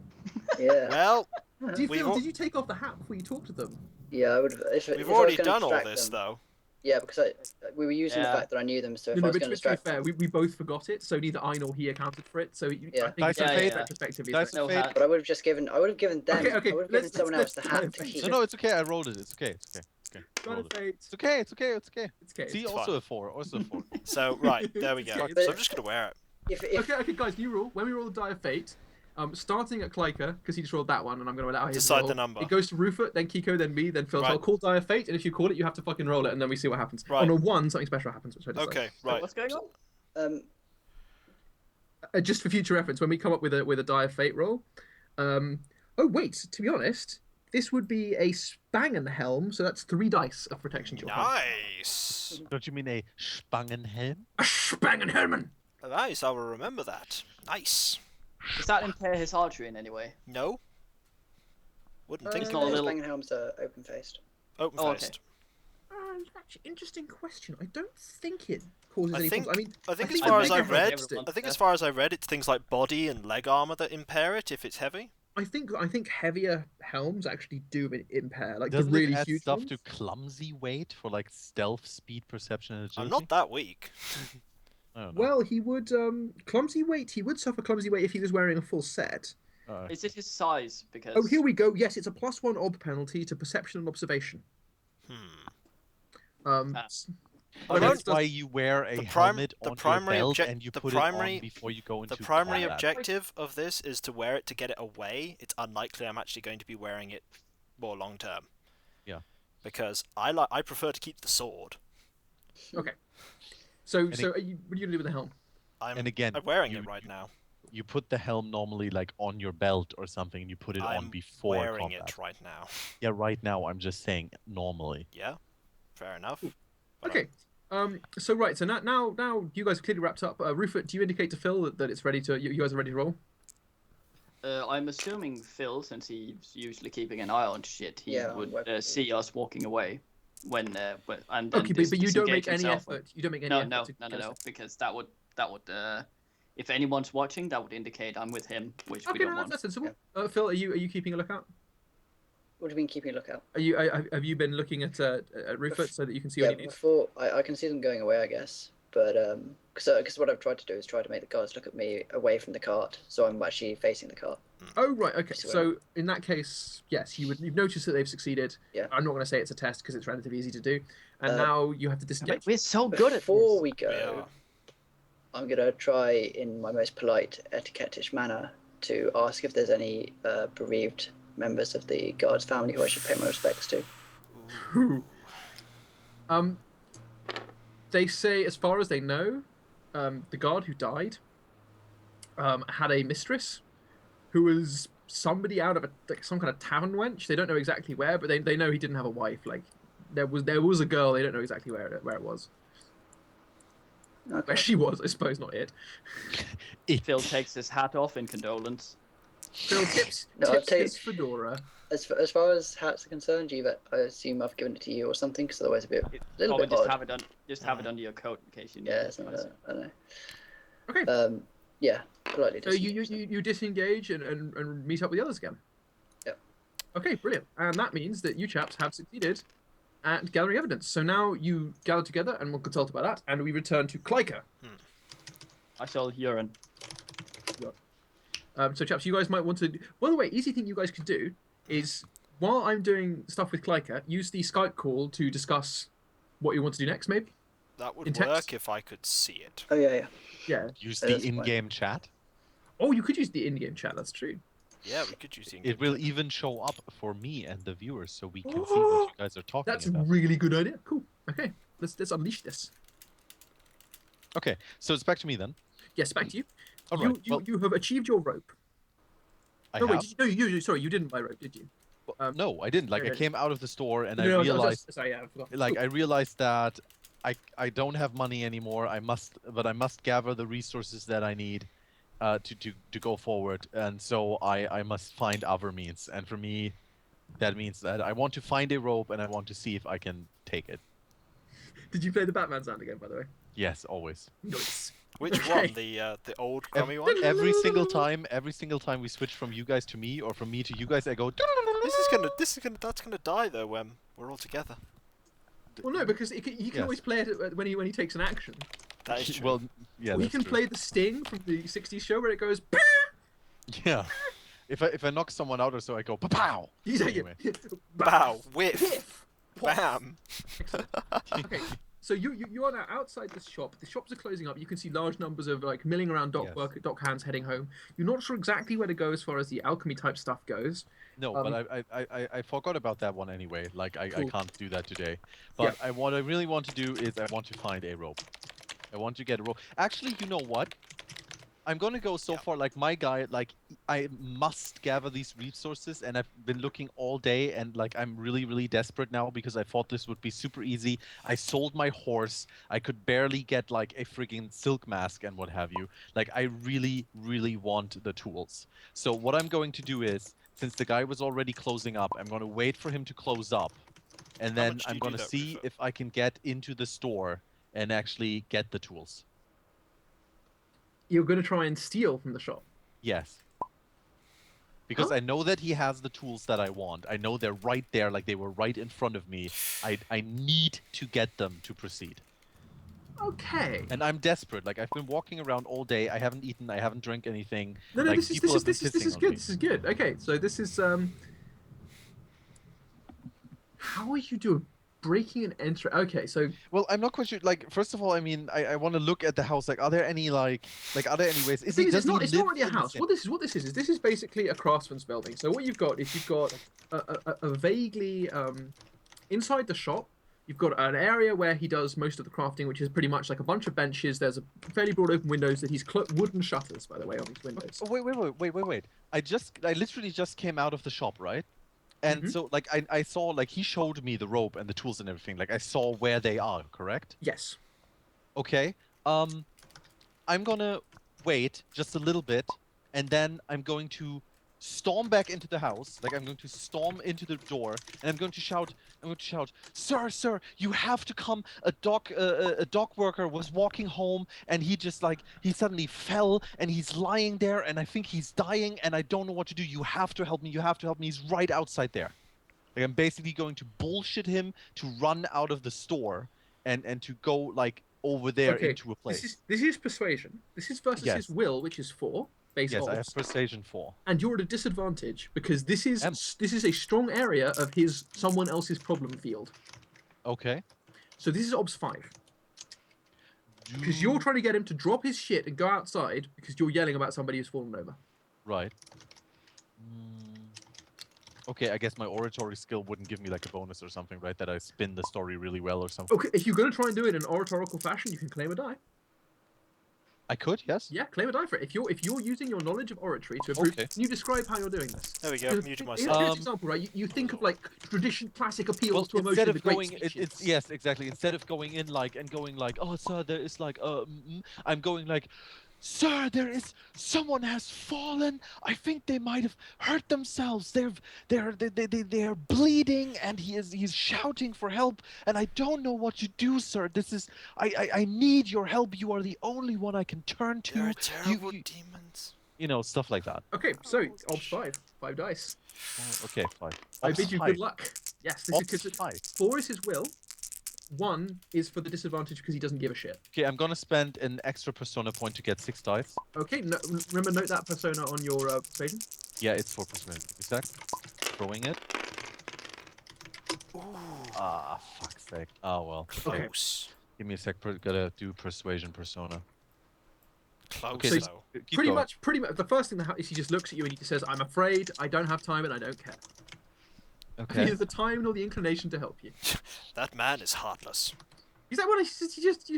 Yeah. Well, did you take off the hat before you talked to them? Yeah, I would. We've already done all this though. Yeah, because we were using the fact that I knew them, so if I was going to distract them... we both forgot it, so neither I nor he accounted for it, so yeah. I think retrospectively... But I would have just given... I would have given them... Okay, I would have given someone else the hat to keep. No, it's okay, I rolled it. It's okay. It's okay. See, also a 4. So, right, there we go. So I'm just going to wear it. Okay, guys, you rule. When we roll the die of fate... starting at Klyka, because he just rolled that one, and I'm going to allow him to decide the number. It goes to Rufus, then Kiko, then me, then Phil. Right. So I'll call Die of Fate, and if you call it, you have to fucking roll it, and then we see what happens. Right. On a 1, something special happens. Which I just okay, right. What's going on? Just for future reference, when we come up with a Die of Fate roll... oh, wait, to be honest, this would be a Spangenhelm, so that's 3 dice of protection to your Nice! Don't you mean a Spangenhelm? A Spangenhelmen! Nice, I will remember that. Nice. Does that impair his archery in any way? No. Wouldn't think so. Spangenhelms are open-faced. Open-faced. That's an interesting question. I don't think it causes any problems. I think as far as I read, it's things like body and leg armor that impair it if it's heavy. I think heavier helms actually do impair, like Doesn't the really it add huge stuff ones? to clumsy weight for like stealth, speed, perception, and agility? I'm not that weak. Well, he would clumsy weight. He would suffer clumsy weight if he was wearing a full set. Is it his size? Because oh, here we go. Yes, it's a +1 ob penalty to perception and observation. That's why you wear a helmet on your belt and you put it on before you go into combat. The primary objective of this is to wear it to get it away. It's unlikely I'm actually going to be wearing it more long term. Yeah. Because I prefer to keep the sword. Okay. So what are you going to do with the helm? I'm wearing it right now. You put the helm normally like on your belt or something, and you put it on before combat. I'm wearing it right now. Yeah, right now. I'm just saying normally. Yeah, fair enough. Okay. So now you guys are clearly wrapped up. Rufus, do you indicate to Phil that it's ready to? You guys are ready to roll? I'm assuming Phil, since he's usually keeping an eye on shit, he would see us walking away. and then Okay, just but you don't make disengage any himself. effort. You don't make any No, effort no, to no, get no, us no, because that would if anyone's watching, that would indicate I'm with him, which we Okay, don't no, want. that's sensible. Phil, are you keeping a lookout? What do you mean keeping a lookout? Have you been looking at Rufus so that you can see Yeah, what he needs? before I can see them going away, I guess. But because what I've tried to do is try to make the guards look at me away from the cart, so I'm actually facing the cart. Oh right, okay. See what I So in that case, yes, you've noticed that they've succeeded. Yeah. I'm not going to say it's a test because it's relatively easy to do. And Uh, now you have to disengage. We're so good at Before this. we We go, are. I'm gonna try in my most polite, etiquette-ish manner to ask if there's any bereaved members of the guards family who I should pay my respects to. They say, as far as they know, the guard who died had a mistress who was somebody out of some kind of tavern wench. They don't know exactly where, but they know he didn't have a wife. Like there was a girl. They don't know exactly where it was. Okay. Where she was, I suppose, not it. Phil takes his hat off in condolence. Phil tips No, I'll tell you- his fedora. As far as hats are concerned, I assume I've given it to you or something, because otherwise it'd be a little Probably bit just odd. have it under your coat in case you need Yeah, it. something like that. I don't know. Okay. Yeah, politely. So you disengage and meet up with the others again. Yep. Okay, brilliant. And that means that you chaps have succeeded at gathering evidence. So now you gather together and we'll consult about that. And we return to Klika. I shall urine. So chaps, you guys might want to. By the way, easy thing you guys could do is while I'm doing stuff with Klika, use the Skype call to discuss what you want to do next. Maybe. That would In text? work if I could see it. Oh yeah. Yeah. Use Oh, the that's fine. in-game chat. Oh, you could use the in-game chat. That's true. Yeah, we could use the It will even show up for me and the viewers, so we can see what you guys are talking That's a about. really good idea. Cool. Okay, let's unleash this. Okay, so it's back to me then. Yes, back to you. All right. You have achieved your rope. I No, have. wait. Sorry, you didn't buy rope, did you? No, I didn't. Like, I okay. came out of the store and No, I I was realized, sorry, yeah, I forgot. like, Cool. I realized that I don't have money anymore. I must gather the resources that I need to go forward, and so I must find other means. And for me, that means that I want to find a rope and I want to see if I can take it. Did you play the Batman sound again, by the way? Yes, always. Nice. Which Okay. one? The old crummy one? Every single time we switch from you guys to me or from me to you guys, I go. That's gonna die though when we're all together. Well, no, because he can Yes. always play it when he takes an action. That is true. Well, yeah. Or he that's can true. play the sting from the '60s show where it goes. Yeah. If I knock someone out or so, I go pow. He's like, Anyway. Bow, whiff, Whiff. bam. Okay, so you are now outside this shop. The shops are closing up. You can see large numbers of like milling around dock hands heading home. You're not sure exactly where to go as far as the alchemy type stuff goes. No, but I forgot about that one anyway. Like I Cool. can't do that today. But what I really want to do is I want to find a rope. I want to get a rope. Actually, you know what? I'm gonna go so far. Like my guy, like I must gather these resources, and I've been looking all day, and like I'm really desperate now because I thought this would be super easy. I sold my horse. I could barely get like a friggin' silk mask and what have you. Like I really want the tools. So what I'm going to do is, since the guy was already closing up, I'm gonna wait for him to close up, and then much do I'm you do gonna that see for? if I can get into the store and actually get the tools. You're going to try and steal from the shop. Yes. Because Huh? I know that he has the tools that I want. I know they're right there, like they were right in front of me. I need to get them to proceed. Okay. And I'm desperate. Like I've been walking around all day. I haven't eaten. I haven't drank anything. No, like, this people have been is pissing on good. me. This is good. Okay, so this is how are you doing? Breaking and entering. Okay, so Well, I'm not quite sure. Like, first of all, I mean, I want to look at the house. Like, are there any are there any ways? the thing is, it's not really a live in the house. same- What this is this is basically a craftsman's building. So what you've got is you've got a vaguely inside the shop. You've got an area where he does most of the crafting, which is pretty much like a bunch of benches. There's a fairly broad open windows that he's wooden shutters, by the way, on these windows. Oh, wait. I literally just came out of the shop, right? And Mhm. so, like, I saw, like, he showed me the rope and the tools and everything. Like, I saw where they are, correct? Yes. Okay. I'm gonna wait just a little bit, and then I'm going to storm back into the house. Like I'm going to storm into the door, and I'm going to shout, sir, you have to come. A dock worker was walking home, and he suddenly fell, and he's lying there, and I think he's dying, and I don't know what to do. You have to help me. He's right outside there. Like I'm basically going to bullshit him to run out of the store, and to go like over there into a place. This is persuasion. This is versus his will, which is 4. Base odds. I have persuasion 4. And you're at a disadvantage because this is a strong area of someone else's problem field. Okay. So this is obs 5. Because you're trying to get him to drop his shit and go outside because you're yelling about somebody who's fallen over. Right. Okay, I guess my oratory skill wouldn't give me like a bonus or something, right? That I spin the story really well or something. Okay, if you're going to try and do it in an oratorical fashion, you can claim a die. I could, yes. Yeah, claim a die for it. If you're using your knowledge of oratory to improve, can you describe how you're doing this? There we go. Muted Here's myself. an example, right? You think of like classic appeals to emotion. Instead of going, yes, exactly. Instead of going in like and going like, oh, sir, there is like, I'm going like, sir, someone has fallen. I think they might have hurt themselves. They're bleeding, and he's shouting for help, and I don't know what to do, sir. I need your help. You are the only one I can turn to. There are terrible demons. You know, stuff like that. Okay, so obs 5 dice. Okay, 5. I bid you good luck. Yes, this is because 4 is his will. 1 is for the disadvantage because he doesn't give a shit. Okay, I'm gonna spend an extra persona point to get 6 dice. Okay, remember, note that persona on your persuasion. Yeah, it's 4 persona. Exact. Throwing it. Ooh. Ah, fuck's sake. Oh well. Okay. Close. Give me a sec. Gotta do persuasion persona. Close Okay, though. Pretty much. The first thing that happens is he just looks at you and he just says, "I'm afraid, I don't have time, and I don't care." Okay. Neither the time nor the inclination to help you. That man is heartless. He's like, well, he's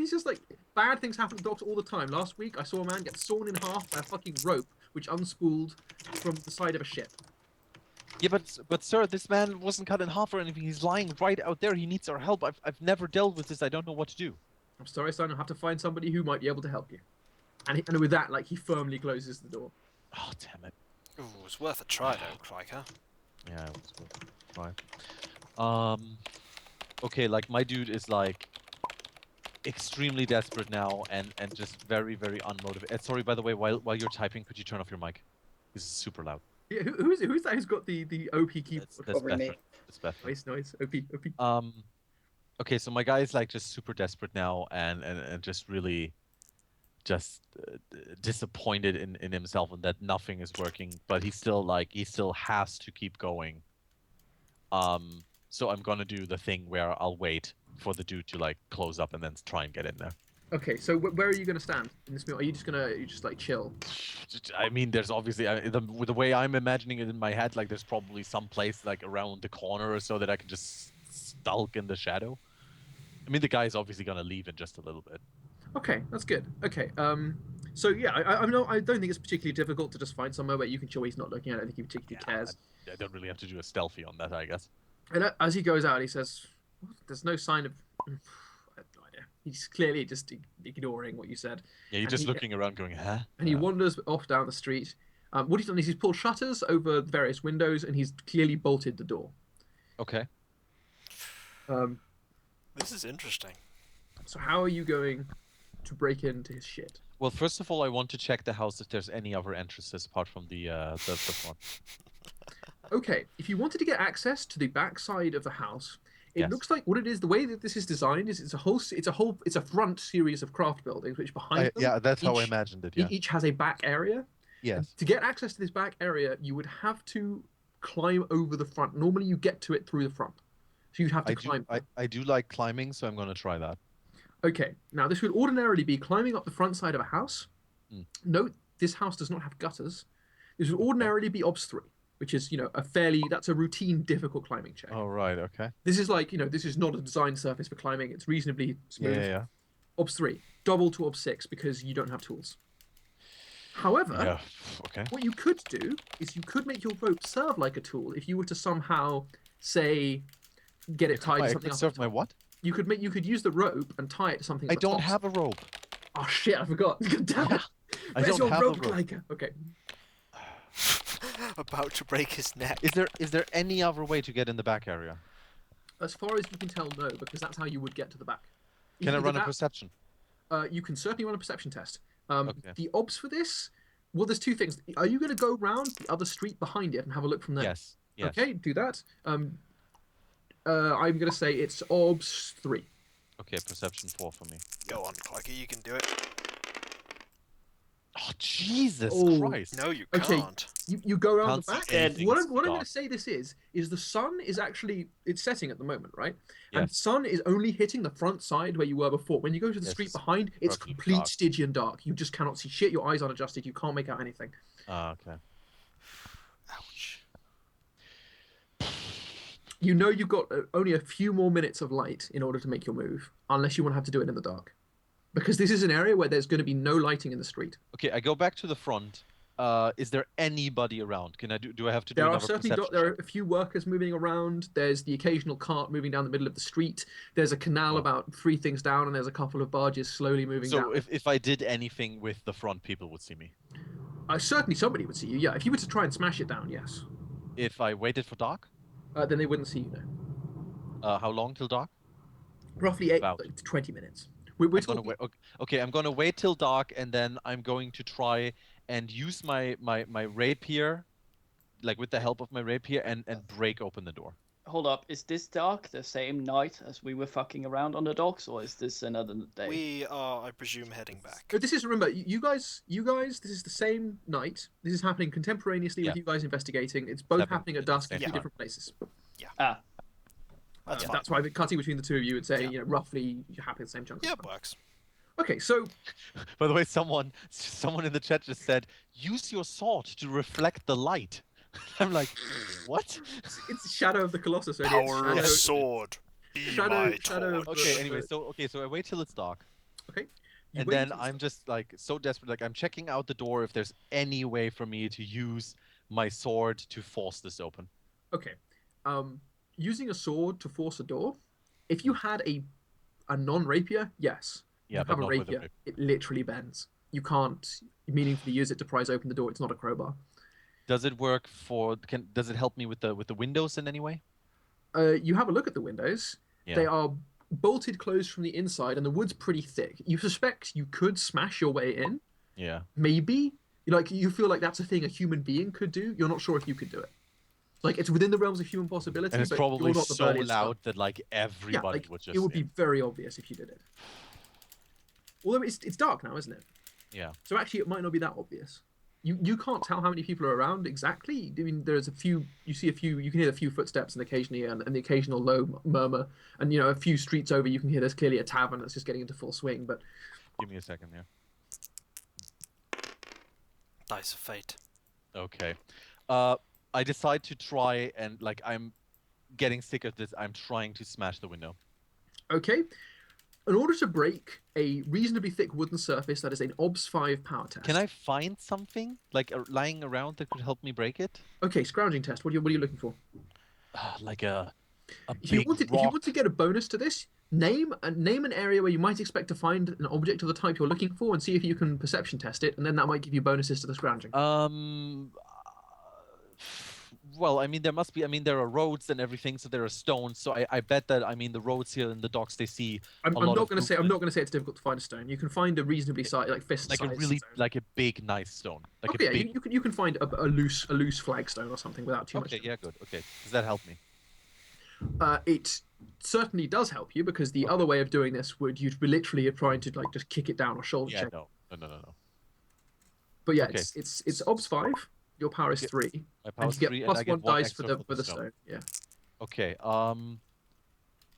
just like, bad things happen to dogs all the time. Last week, I saw a man get sawn in half by a fucking rope, which unspooled from the side of a ship. Yeah, but sir, this man wasn't cut in half or anything. He's lying right out there. He needs our help. I've never dealt with this. I don't know what to do. I'm sorry, son. I'll have to find somebody who might be able to help you. And with that, like, he firmly closes the door. Oh, damn it. Ooh, it's worth a try though, Criker. Yeah, it was good. Try. Okay, like my dude is like extremely desperate now and just very, very unmotivated. Sorry, by the way, while you're typing, could you turn off your mic? This is super loud. Yeah, who's that who's got the OP keyboard? That's Probably me. better. That's better. Nice. OP. Okay, so my guy is like just super desperate now and just really just disappointed in himself and that nothing is working, but he still has to keep going. So I'm gonna do the thing where I'll wait for the dude to like close up and then try and get in there. Okay, so where are you gonna stand in this meal? Are you just like chill? I mean, there's obviously with the way I'm imagining it in my head, like there's probably some place like around the corner or so that I can just skulk in the shadow. I mean, the guy's obviously gonna leave in just a little bit. Okay, that's good. Okay, so yeah, I don't think it's particularly difficult to just find somewhere where you can chill. He's not looking. I don't think he particularly cares. I don't really have to do a stealthy on that, I guess. And as he goes out, he says, "There's no sign of." I have no idea. He's clearly just ignoring what you said. Yeah, you're just looking around, going, "Huh?" And he wanders off down the street. What he's done is he's pulled shutters over various windows, and he's clearly bolted the door. Okay. This is interesting. So how are you going to break into his shit? Well, first of all, I want to check the house if there's any other entrances apart from the front. Okay, if you wanted to get access to the back side of the house, it Yes. looks like what it is. The way that this is designed is it's a front series of craft buildings, which behind them, Yeah, that's how I each- imagined it. Yeah. each has a back area. Yes. To get access to this back area, you would have to climb over the front. Normally, you get to it through the front, so you'd have to climb. I do like climbing, so I'm going to try that. Okay, now this would ordinarily be climbing up the front side of a house. Mm. Note, this house does not have gutters. This would ordinarily be obs 3, which is, that's a routine difficult climbing check. Oh, right, okay. This is like, this is not a designed surface for climbing. It's reasonably smooth. Yeah. Obs 3, double to obs 6 because you don't have tools. However, Yeah, okay. what you could do is you could make your rope serve like a tool if you were to somehow, say, get it tied to I something could else. serve my what? You could use the rope and tie it to something. I at the don't top. have a rope. Oh shit! I forgot. God damn it. I Where's don't your have a rope, rope. Leica? Okay. About to break his neck. Is there any other way to get in the back area? As far as you can tell, no, because that's how you would get to the back. Can I Either run a that- perception? You can certainly run a perception test. Okay. The obs for this, well, there's two things. Are you going to go round the other street behind it and have a look from there? Yes. Yes. Okay, do that. I'm going to say it's obs 3. Okay, perception 4 for me. Go on, Clarky, you can do it. Oh, Jesus Oh. Christ. No, you Okay. can't. You go around Can't the back. see anything, What it's I'm going dark. to say this is the sun is actually, it's setting at the moment, right? And Yes. the sun is only hitting the front side where you were before. When you go to the Yes, street it's behind, it's perfectly complete dark. Stygian dark. You just cannot see shit. Your eyes aren't adjusted. You can't make out anything. Ah, okay. Ouch. You know you've got only a few more minutes of light in order to make your move, unless you want to have to do it in the dark. Because this is an area where there's going to be no lighting in the street. Okay, I go back to the front. Is there anybody around? Can I do I have to do There are another certainly perception there are check? a few workers moving around. There's the occasional cart moving down the middle of the street. There's a canal Oh. about 3 things down, and there's a couple of barges slowly moving So down. if I did anything with the front, people would see me. Certainly somebody would see you. Yeah, if you were to try and smash it down, yes. If I waited for dark, Then they wouldn't see you. No. how long till dark? Roughly About. 20 minutes. We're I'm gonna wait. Okay, I'm gonna wait till dark, and then I'm going to try and use my rapier, like with the help of my rapier, and break open the door. Hold up, is this dark the same night as we were fucking around on the docks, or is this another day? We are, I presume, heading back. This is, remember, you guys, this is the same night. This is happening contemporaneously with Yeah. you guys investigating. It's both 7 happening at at the dusk in same 2 time. different places. Ah, That's fine. That's why the cutting between the two of you would say, Yeah. roughly you're happy at the same chunk. of Yeah, it time. works. Okay, so By the way, someone in the chat just said, "Use your sword to reflect the light." I'm like, what? it's Shadow of the Colossus. Only it's Power of Shadow- sword. Be Shadow- my Shadow of torch. Okay, anyway, so I wait till it's dark. Okay. You And wait then until I'm just like so desperate, like I'm checking out the door if there's any way for me to use my sword to force this open. Okay. Using a sword to force a door. If you had a non-rapier, yes. Yeah, You but have a not with a rapier. rapier. It literally bends. You can't meaningfully use it to prise open the door. It's not a crowbar. Does it work for? Does it help me with the windows in any way? You have a look at the windows. Yeah. They are bolted closed from the inside, and the wood's pretty thick. You suspect you could smash your way in. Yeah. Maybe. You feel like that's a thing a human being could do. You're not sure if you could do it. Like, it's within the realms of human possibility, And it's but probably you're not the so burliest loud one. that like Yeah, everybody like, would just. it would be very obvious if you did it. Although it's dark now, isn't it? Yeah. So actually, it might not be that obvious. You can't tell how many people are around exactly. I mean, there's a few. You see a few. You can hear a few footsteps, and occasionally, and the occasional low murmur. And a few streets over, you can hear there's clearly a tavern that's just getting into full swing. But Give me a second here. Dice of fate. Okay. I decide to try and like I'm getting sick of this. I'm trying to smash the window. okay, in order to break a reasonably thick wooden surface, that is an OBS 5 power test. Can I find something like lying around that could help me break it? Okay, scrounging test. What are you looking for? Like a If you big if you rock. want to get a bonus to this, name an area where you might expect to find an object of the type you're looking for, and see if you can perception test it, and then that might give you bonuses to the scrounging. Well, I mean, there must be. I mean, there are roads and everything, so there are stones. So I bet that. I mean, the roads here in the docks, they see I'm a lot not of going to say movement. it's difficult to find a stone. You can find a reasonably sized, like fist like size. a really stone. like a big nice stone, like Okay, a yeah, big. you can find a loose flagstone or something without too much. Okay, yeah, good. Okay, does that help me? It certainly does help you, because the other way of doing this would you'd be literally trying to like just kick it down or shoulder Yeah, check. no. But yeah, Okay. it's OBS 5. Your power is 3, My and power's you get 3, plus and I get 1 dice extra for the stone. Yeah. Okay.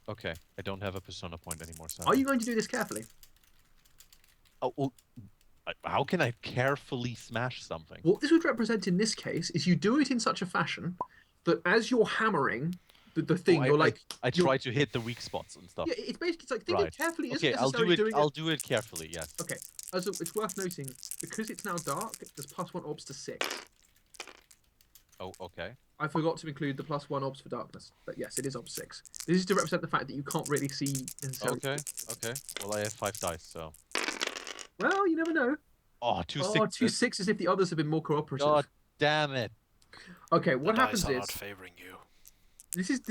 Okay. I don't have a persona point anymore. So. Are you going to do this carefully? Oh, well, how can I carefully smash something? What this would represent in this case is you do it in such a fashion that as you're hammering the thing, you're like I try to hit the weak spots and stuff. yeah, it's basically it's like think Right. it carefully. Okay, Isn't I'll do necessarily it. doing I'll do it carefully. Yes. Okay, also it's worth noting because it's now dark. There's plus 1 obs to 6. Oh, okay. I forgot to include the plus 1 obs for darkness, but yes, it is obs 6. This is to represent the fact that you can't really see necessarily. Okay. Okay. Well, I have 5 dice, so. Well, you never know. Oh, 2 Oh, sixes. 2 6 as if the others have been more cooperative. God damn it! Okay, what the happens dice are is not favoring you. this is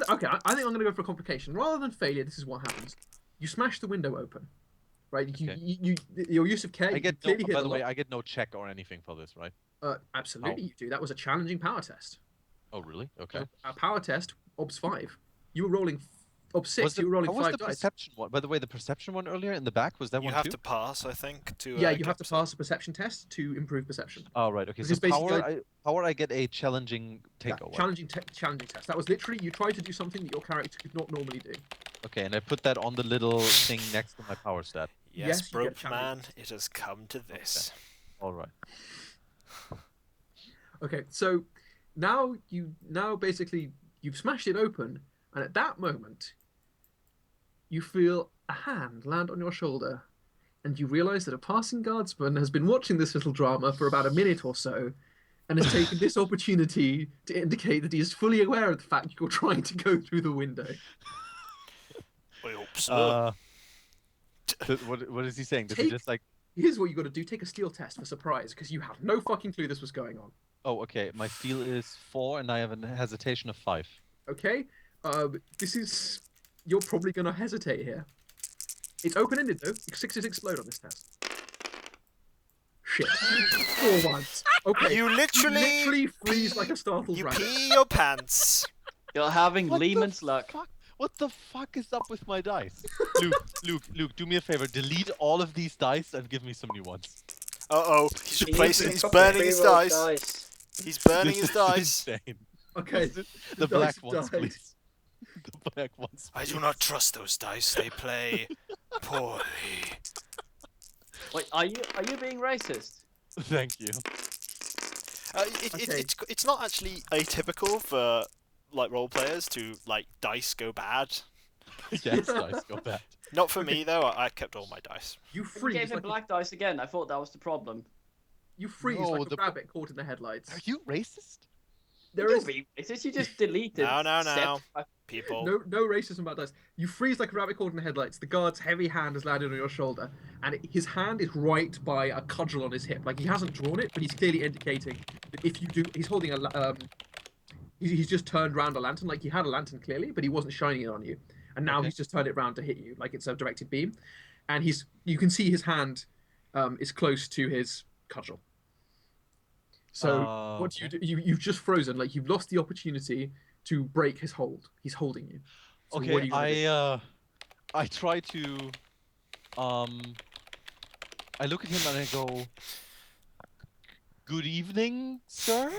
okay. I think I'm gonna go for complication rather than failure. This is what happens. You smash the window open, right? Okay. Your use of care. I You get no. clearly hear By the the way, lock. I get no check or anything for this, right? Absolutely, you do. That was a challenging power test. Oh, really? Okay. A power test, obs 5. You were rolling obs 6. Was You were rolling how was 5 the dice. perception one? By the way, the perception one earlier in the back, was that You one have too? to pass, I think, to Yeah, you get have to pass a perception test to improve perception. Oh, right. Okay. So Because basically, power, I get a challenging takeover. challenging test. That was literally you tried to do something that your character could not normally do. Okay, and I put that on the little thing next to my power stat. Yes, Yes, you get Brope challenging. Man, it has come to this. All right. Okay, so now basically you've smashed it open, and at that moment, you feel a hand land on your shoulder, and you realize that a passing guardsman has been watching this little drama for about a minute or so, and has taken this opportunity to indicate that he is fully aware of the fact you're trying to go through the window. I hope so. What is he saying? Does he just like? Here's what you got to do: take a steal test for surprise, because you have no fucking clue this was going on. Oh, okay. My steal is 4, and I have a hesitation of 5. Okay, this is you're probably gonna hesitate here. It's open-ended though. 6s explode on this test. Shit. 4 ones. Okay. You literally freeze like a startled You rabbit. pee your pants. You're having Lehman's luck. What the fuck is up with my dice? Luke, do me a favor. Delete all of these dice and give me some new ones. Uh-oh, he's replacing, he's burning his dice. He's burning his This is dice. insane. Okay. The dice black have ones, died. please. The black ones. I do not trust those dice. They play poorly. Wait, are you being racist? Thank you. Okay. It's not actually atypical for like role players to like dice go bad. Yes, dice go bad. Not for me though. I kept all my dice. You You freeze gave him like black dice again. I thought that was the problem. you freeze No, like a the- rabbit caught in the headlights. Are you racist? There You is being racist. You just deleted. No. People. no racism about dice. You freeze like a rabbit caught in the headlights. The guard's heavy hand has landed on your shoulder, and his hand is right by a cudgel on his hip. Like he hasn't drawn it, but he's clearly indicating that if you do, he's holding a he's just turned round a lantern. Like he had a lantern clearly, but he wasn't shining it on you, and now Okay. he's just turned it round to hit you, like it's a directed beam, and you can see his hand is close to his cudgel. So what do you do? You've just frozen. Like you've lost the opportunity to break his hold. He's holding you. So what are Okay, you gonna do? I try to I look at him and I go, "Good evening, sir."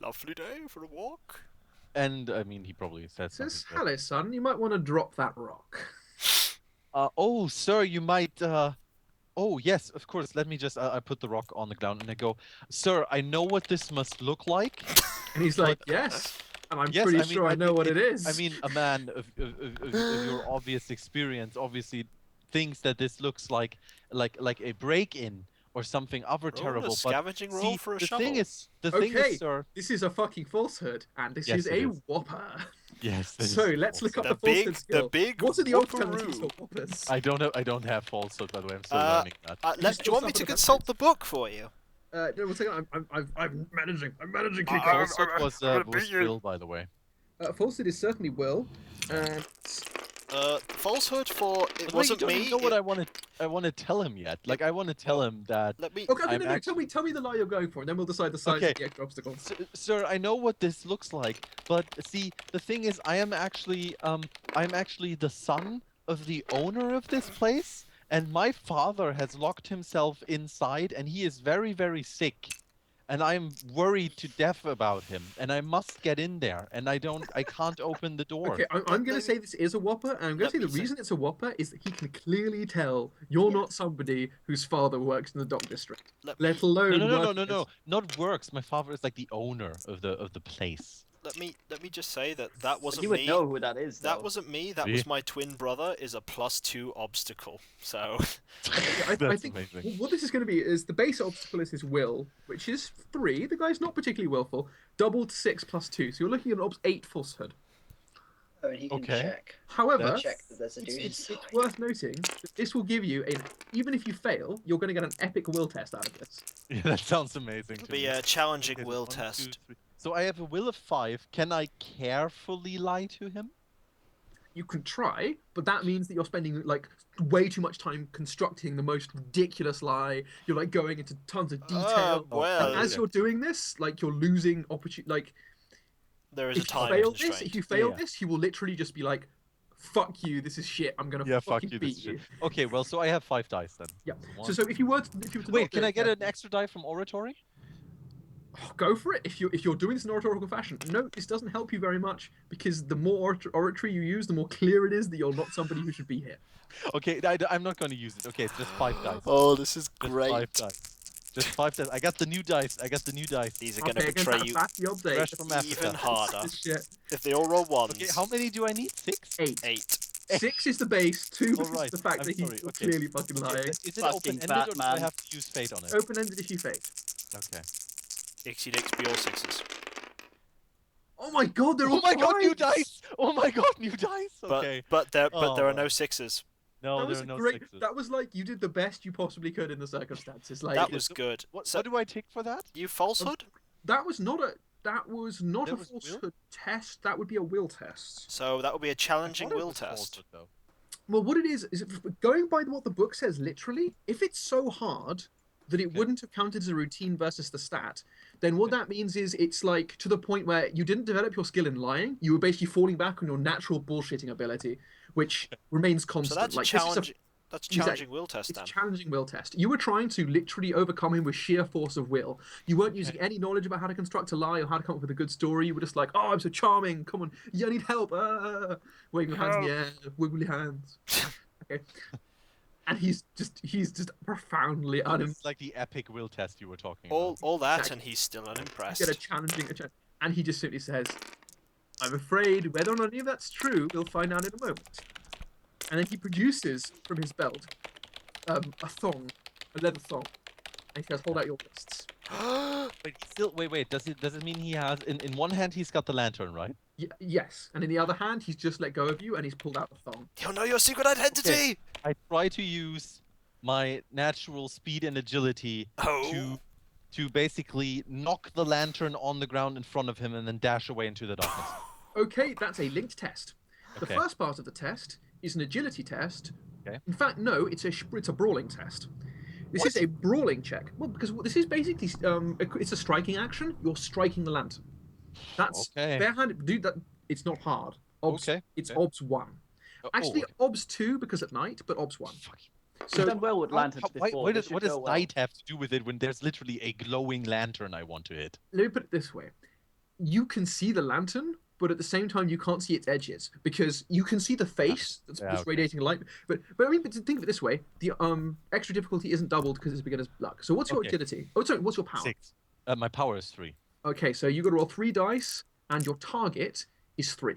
Lovely day for a walk. And I mean, he probably said something. Says, "Hello, son. You might want to drop that rock." Oh, sir, you might. Oh, yes, of course. Let me just. I put the rock on the ground and I go, "Sir, I know what this must look like." And he's like, "Yes." And I'm Yes, pretty I mean, sure I know what it is. I mean, a man of your obvious experience obviously thinks that this looks like a break-in or something other Roll terrible. a But scavenging roll see, for a the shovel. thing is, sir. this is a fucking falsehood, and this Yes, is it a is. whopper. Yes. this So is let's look up The the falsehood big- skill. the big What are the odds penalties for whopperoo. whoppers? I don't have falsehood, by the way. I'm still learning that. Do you want me to consult the book for you? No, one second. I'm managing. I'm managing. I- Kiko. Falsehood was Will, by the way. Falsehood is certainly will, and Falsehood for it But wait, wasn't you don't me. even know what I want to tell him yet. Like I want to tell him that. Let me. okay, I'm no, tell me the lie you're going for, and then we'll decide the size Okay. of the extra obstacle. Sir, I know what this looks like, but see, the thing is, I'm actually the son of the owner of this place, and my father has locked himself inside, and he is very, very sick, and I'm worried to death about him, and I must get in there, and I can't open the door. Okay, I'm going to say this is a whopper, and I'm going Let to say the me say- reason it's a whopper is that he can clearly tell you're Yeah. not somebody whose father works in the dock district, Let let me, alone No, not works. My father is like the owner of the place. let me just say that wasn't You would me. know who that is. That though. wasn't me. That Yeah. was my twin brother. Is a +2 obstacle. So I That's think amazing. what this is going to be is the base obstacle is his will, which is 3. The guy's not particularly willful. Doubled 6 + 2, so you're looking at an 8 falsehood. I mean, he can Okay. check. However, Check that there's a dude it's inside. worth noting that this will give you even if you fail, you're going to get an epic will test out of this. Yeah, that sounds amazing It'll to be me. a challenging Okay, so will 1, 2, test. 3. So I have a will of 5. Can I carefully lie to him? You can try, but that means that you're spending like way too much time constructing the most ridiculous lie. You're like going into tons of detail. Well, And as you're doing this, like you're losing opportunity. Like there is a if you time fail constraint. this, if you fail Yeah. this, he will literally just be like, "Fuck you, this is shit. I'm gonna Yeah, fuck fucking you. beat This you." shit. Okay, well, so I have 5 dice then. Yeah. One, So if you were to Wait, not do can I it get an carefully, extra die from oratory? go for it. If you're doing this in oratorical fashion, no, this doesn't help you very much because the more oratory you use, the more clear it is that you're not somebody who should be here. Okay, I'm not going to use it. Okay, it's just 5 dice. Oh, this is Just great. 5 dice. Just 5 dice. I got the new dice. These are going to Okay, against betray that you fatty update. Fresh from Africa. even harder. This shit. If they all roll ones. Okay, how many do I need? 6? 8. 8. 6 is the base. 2 is Alright, the fact I'm that he's sorry, okay. clearly fucking lying. Is it Fucking open-ended or do I Batman. have to use fate on it? Open-ended if you fake. Okay. Ixie dicks be all 6s. Oh my god, they're all Oh my god, new fives! dice! Oh my god, new dice! But Okay. but there Oh, are well. no 6s. No, That there was are no great. 6s. That was like you did the best you possibly could in the circumstances. Like That was good. What So, do I take for that? you falsehood? that was not a was will? falsehood test. That would be a will test. So that would be a I challenging thought it will was test. falsehood, though. Well, what it is going by what the book says literally, if it's so hard that it Okay. wouldn't have counted as a routine versus the stat, then what that means is it's like to the point where you didn't develop your skill in lying, you were basically falling back on your natural bullshitting ability, which remains So constant. that's a Like, this is challenge. That's a Exactly. challenging will test It's then. a challenging will test. You were trying to literally overcome him with sheer force of will. You weren't using any knowledge about how to construct a lie or how to come up with a good story. You were just like, "Oh, I'm so charming. Come on, yeah, I need help." Waving your hands in the air, wiggly hands. Okay. And he's just profoundly It's like the epic will test you were talking about. All that, Exactly. and he's still get a unimpressed. challenging, and he just simply says, "I'm afraid whether or not any of that's true, we'll find out in a moment." And then he produces from his belt a thong, a leather thong, and he says, "Hold out your wrists." Wait. Does it mean he has in one hand he's got the lantern, right? Yes, and in the other hand, he's just let go of you and he's pulled out the thong. He'll know your secret identity. I try to use my natural speed and agility Oh. to basically knock the lantern on the ground in front of him and then dash away into the darkness. Okay, that's a linked test. The Okay. first part of the test is an agility test. Okay. In fact, no, it's a brawling test. This is a brawling check. Well, because this is basically it's a striking action. You're striking the lantern. That's Okay. barehanded. Dude, that it's not hard. Obs, Okay, It's okay. obs 1. Actually, obs 2 because at night, but obs 1. Fuck. So We've done well with lanterns before. What This does should go well. night have to do with it when there's literally a glowing lantern I want to hit? let me put it this way: you can see the lantern, but at the same time you can't see its edges because you can see the face that's okay. radiating light. But I mean, but to think of it this way: the extra difficulty isn't doubled because it's beginner's luck. So what's your Okay. agility? Oh, sorry, what's your power? 6. My power is 3. Okay, so you got to roll 3 dice, and your target is 3.